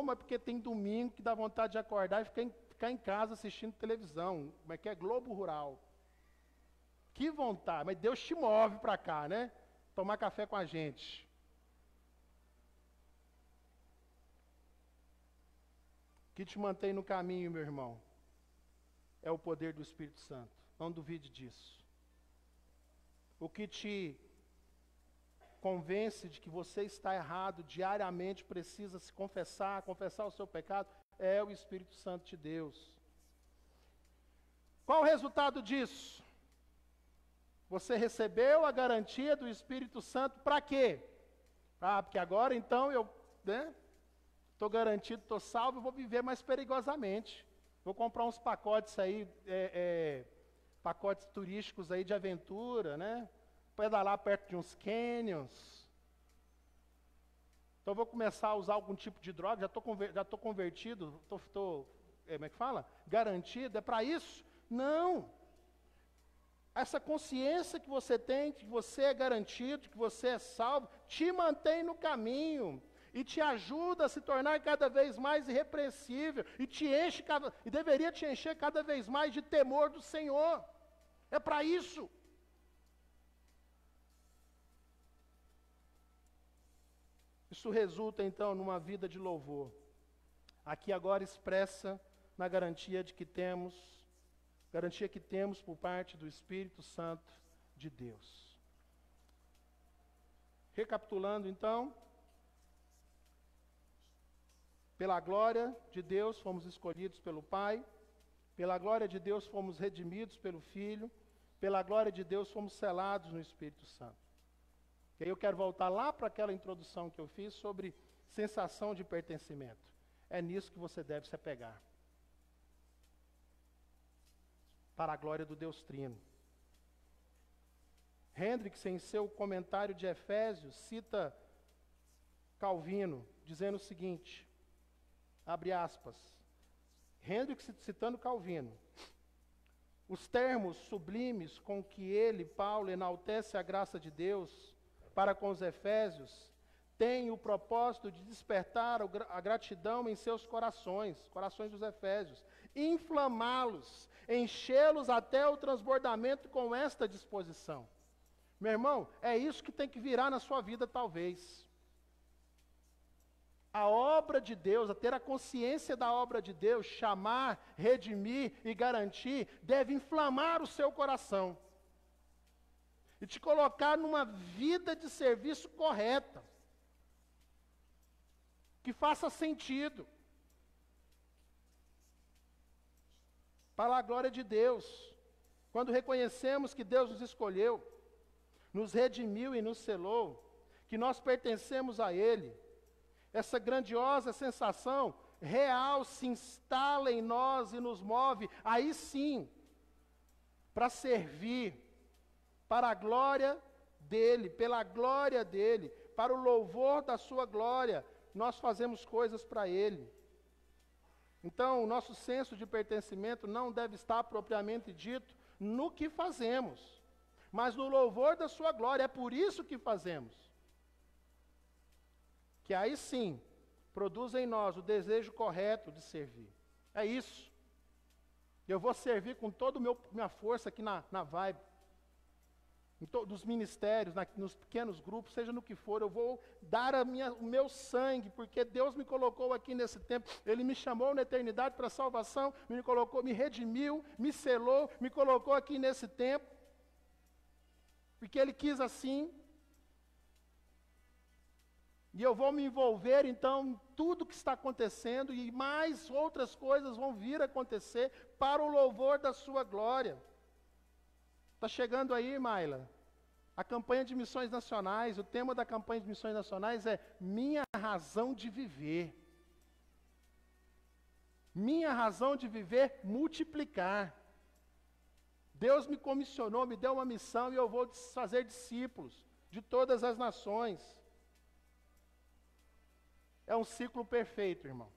Mas porque tem domingo que dá vontade de acordar e ficar em casa assistindo televisão. Como é que é? Globo Rural. Que vontade, mas Deus te move para cá, né? Tomar café com a gente. O que te mantém no caminho, meu irmão, é o poder do Espírito Santo. Não duvide disso. O que te convence de que você está errado, diariamente precisa se confessar o seu pecado, é o Espírito Santo de Deus. Qual o resultado disso? Você recebeu a garantia do Espírito Santo para quê? Porque agora então eu estou garantido, estou salvo, eu vou viver mais perigosamente. Vou comprar uns pacotes aí, pacotes turísticos aí de aventura, né? Pedalar perto de uns canyons. Então eu vou começar a usar algum tipo de droga, já estou convertido, como é que fala? Garantido, é para isso? Não. Essa consciência que você tem, que você é garantido, que você é salvo, te mantém no caminho e te ajuda a se tornar cada vez mais irrepreensível e deveria te encher cada vez mais de temor do Senhor. É para isso. Isso resulta então numa vida de louvor. Aqui agora expressa na garantia que temos por parte do Espírito Santo de Deus. Recapitulando então, pela glória de Deus fomos escolhidos pelo Pai, pela glória de Deus fomos redimidos pelo Filho, pela glória de Deus fomos selados no Espírito Santo. E aí eu quero voltar lá para aquela introdução que eu fiz sobre sensação de pertencimento. É nisso que você deve se apegar. Para a glória do Deus Trino. Hendricks, em seu comentário de Efésios, cita Calvino, dizendo o seguinte, abre aspas, Hendricks citando Calvino, os termos sublimes com que ele, Paulo, enaltece a graça de Deus para com os efésios, têm o propósito de despertar a gratidão em seus corações dos efésios, inflamá-los, enchê-los até o transbordamento com esta disposição. Meu irmão, é isso que tem que virar na sua vida talvez. A obra de Deus, a ter a consciência da obra de Deus, chamar, redimir e garantir, deve inflamar o seu coração. E te colocar numa vida de serviço correta. Que faça sentido. Para a glória de Deus. Quando reconhecemos que Deus nos escolheu, nos redimiu e nos selou, que nós pertencemos a Ele, essa grandiosa sensação real se instala em nós e nos move, aí sim, para servir, para a glória dEle, pela glória dEle, para o louvor da sua glória, nós fazemos coisas para Ele. Então, o nosso senso de pertencimento não deve estar propriamente dito no que fazemos, mas no louvor da sua glória, é por isso que fazemos. Que aí sim, produz em nós o desejo correto de servir. É isso. Eu vou servir com toda a minha força aqui na vibe. dos ministérios, nos pequenos grupos, seja no que for, eu vou dar o meu sangue, porque Deus me colocou aqui nesse tempo, Ele me chamou na eternidade para a salvação, me colocou, me redimiu, me selou, me colocou aqui nesse tempo, porque Ele quis assim. E eu vou me envolver, então, em tudo que está acontecendo, e mais outras coisas vão vir a acontecer para o louvor da sua glória. Está chegando aí, Maila, a campanha de missões nacionais. O tema da campanha de missões nacionais é Minha Razão de Viver. Minha razão de viver, multiplicar. Deus me comissionou, me deu uma missão e eu vou fazer discípulos de todas as nações. É um ciclo perfeito, irmão.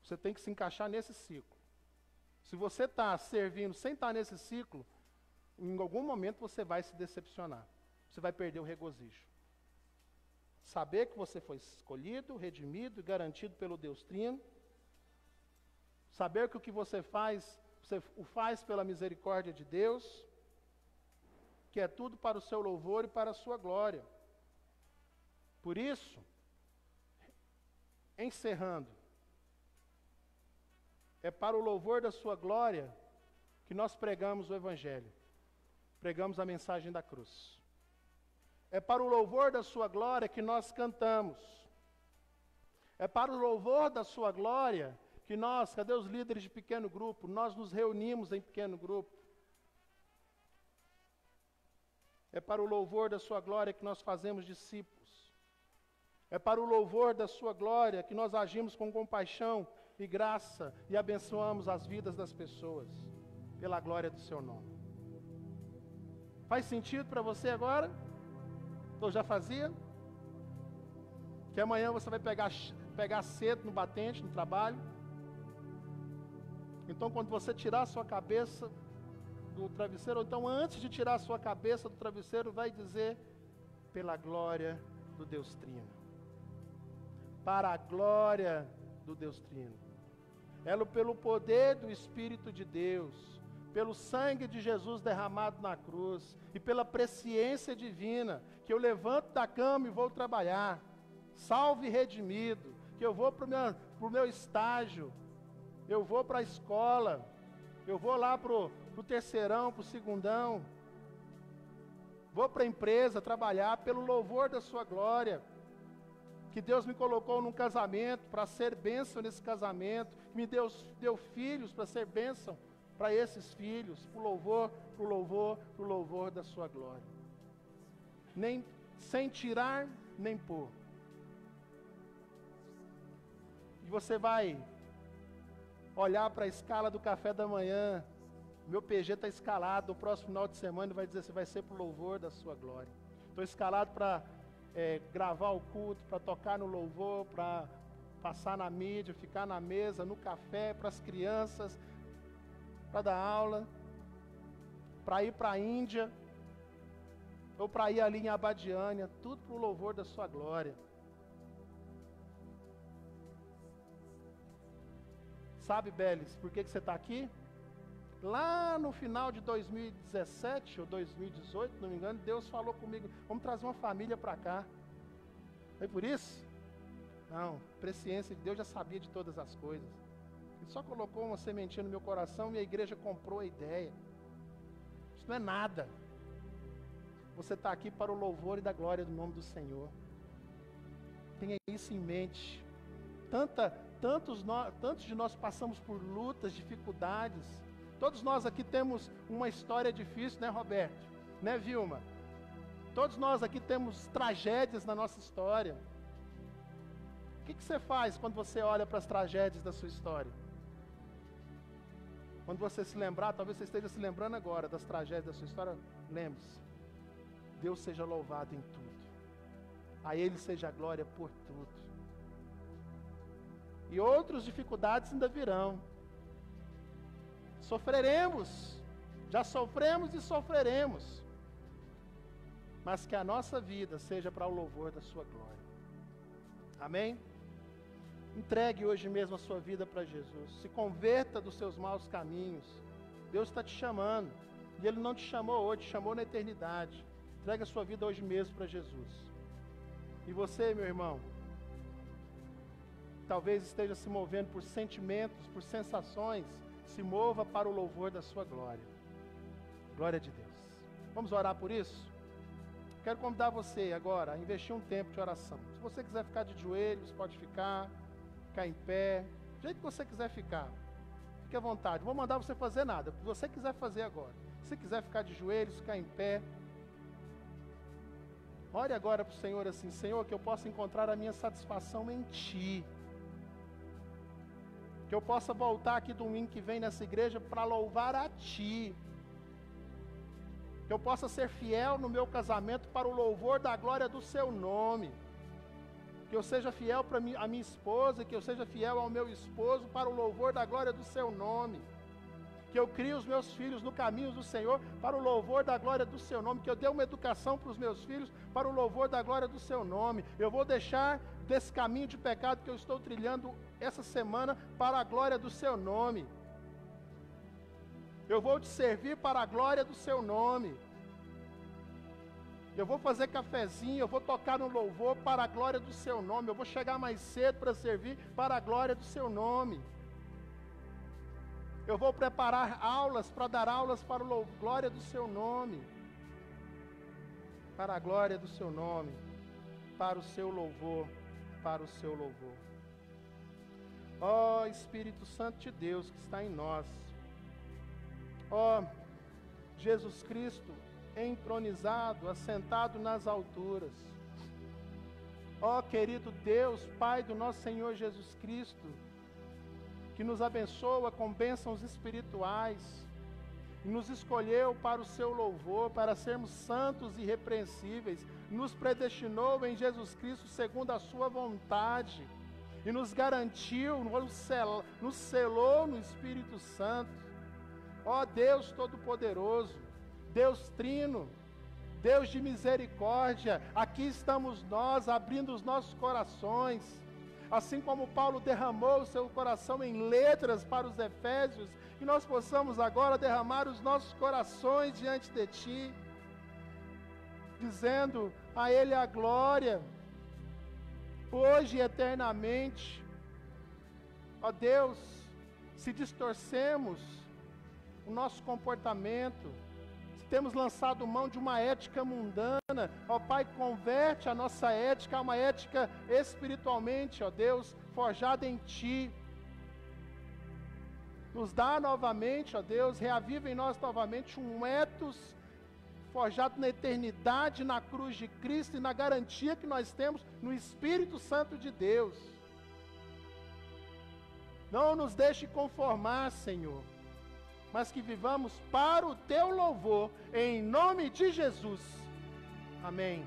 Você tem que se encaixar nesse ciclo. Se você está servindo sem estar nesse ciclo, em algum momento você vai se decepcionar. Você vai perder o regozijo. Saber que você foi escolhido, redimido e garantido pelo Deus Trino. Saber que o que você o faz pela misericórdia de Deus. Que é tudo para o seu louvor e para a sua glória. Por isso, encerrando, é para o louvor da sua glória que nós pregamos o Evangelho. Pregamos a mensagem da cruz. É para o louvor da sua glória que nós cantamos. É para o louvor da sua glória que nós, cadê os líderes de pequeno grupo? Nós nos reunimos em pequeno grupo. É para o louvor da sua glória que nós fazemos discípulos. É para o louvor da sua glória que nós agimos com compaixão e graça e abençoamos as vidas das pessoas, pela glória do seu nome. Faz sentido para você agora? Ou já fazia? Que amanhã você vai pegar cedo no batente, no trabalho. Então, quando você tirar a sua cabeça do travesseiro, ou então antes de tirar a sua cabeça do travesseiro, vai dizer, pela glória do Deus Trino. Para a glória do Deus Trino. Pelo poder do Espírito de Deus, pelo sangue de Jesus derramado na cruz, e pela presciência divina, que eu levanto da cama e vou trabalhar, salvo e redimido, que eu vou para o meu estágio, eu vou para a escola, eu vou lá para o terceirão, para o segundão, vou para a empresa trabalhar pelo louvor da sua glória, que Deus me colocou num casamento para ser bênção nesse casamento, me deu filhos para ser bênção para esses filhos, para o louvor da sua glória. Nem sem tirar, nem pôr. E você vai olhar para a escala do café da manhã, meu PG está escalado, no próximo final de semana ele vai dizer, vai ser para o louvor da sua glória. Estou escalado para gravar o culto, para tocar no louvor, para passar na mídia, ficar na mesa, no café, para as crianças, para dar aula, para ir para a Índia, ou para ir ali em Abadiânia, tudo para o louvor da sua glória. Sabe, Belis, por que você está aqui? Lá no final de 2017 ou 2018, não me engano, Deus falou comigo, vamos trazer uma família para cá. Foi por isso? Não, presciência de Deus já sabia de todas as coisas. Ele só colocou uma sementinha no meu coração e a igreja comprou a ideia. Isso não é nada. Você está aqui para o louvor e da glória do nome do Senhor. Tenha isso em mente. Tantos de nós passamos por lutas, dificuldades. Todos nós aqui temos uma história difícil, né, Roberto? Né, Vilma? Todos nós aqui temos tragédias na nossa história. O que você faz quando você olha para as tragédias da sua história? Quando você se lembrar, talvez você esteja se lembrando agora das tragédias da sua história, lembre-se. Deus seja louvado em tudo. A Ele seja a glória por tudo. E outras dificuldades ainda virão. Sofreremos, já sofremos e sofreremos, mas que a nossa vida seja para o louvor da sua glória. Amém? Entregue hoje mesmo a sua vida para Jesus, se converta dos seus maus caminhos. Deus está te chamando. E Ele não te chamou hoje, te chamou na eternidade. Entrega a sua vida hoje mesmo para Jesus. E você, meu irmão, talvez esteja se movendo por sentimentos, por sensações, se mova para o louvor da sua glória. Glória de Deus. Vamos orar por isso? Quero convidar você agora a investir um tempo de oração. Se você quiser ficar de joelhos, pode ficar em pé, do jeito que você quiser ficar. Fique à vontade, não vou mandar você fazer nada, o que você quiser fazer agora. Se você quiser ficar de joelhos, ficar em pé. Ore agora para o Senhor assim: Senhor, que eu possa encontrar a minha satisfação em Ti. Que eu possa voltar aqui domingo que vem nessa igreja para louvar a Ti. Que eu possa ser fiel no meu casamento para o louvor da glória do Seu nome. Que eu seja fiel para a minha esposa, que eu seja fiel ao meu esposo para o louvor da glória do Seu nome. Que eu crie os meus filhos no caminho do Senhor para o louvor da glória do Seu nome. Que eu dê uma educação para os meus filhos para o louvor da glória do Seu nome. Eu vou deixar desse caminho de pecado que eu estou trilhando essa semana para a glória do Seu nome. Eu vou te servir para a glória do Seu nome. Eu vou fazer cafezinho, eu vou tocar no louvor para a glória do Seu nome. Eu vou chegar mais cedo para servir para a glória do Seu nome. Eu vou preparar aulas para dar aulas para a glória do Seu nome. Para a glória do Seu nome. Para o Seu louvor. Para o Seu louvor. Ó Espírito Santo de Deus que está em nós. Ó Jesus Cristo entronizado, assentado nas alturas. Ó querido Deus, Pai do nosso Senhor Jesus Cristo, que nos abençoa com bênçãos espirituais, e nos escolheu para o seu louvor, para sermos santos e irrepreensíveis, nos predestinou em Jesus Cristo segundo a sua vontade, e nos garantiu, nos selou no Espírito Santo. Ó Deus Todo-Poderoso, Deus Trino, Deus de misericórdia, aqui estamos nós abrindo os nossos corações, assim como Paulo derramou o seu coração em letras para os Efésios, que nós possamos agora derramar os nossos corações diante de Ti, dizendo a Ele a glória, hoje e eternamente. Ó Deus, se distorcemos o nosso comportamento, temos lançado mão de uma ética mundana, ó Pai, converte a nossa ética a uma ética espiritualmente, ó Deus, forjada em Ti. Nos dá novamente, ó Deus, reaviva em nós novamente um ethos forjado na eternidade, na cruz de Cristo e na garantia que nós temos no Espírito Santo de Deus. Não nos deixe conformar, Senhor, mas que vivamos para o Teu louvor, em nome de Jesus. Amém.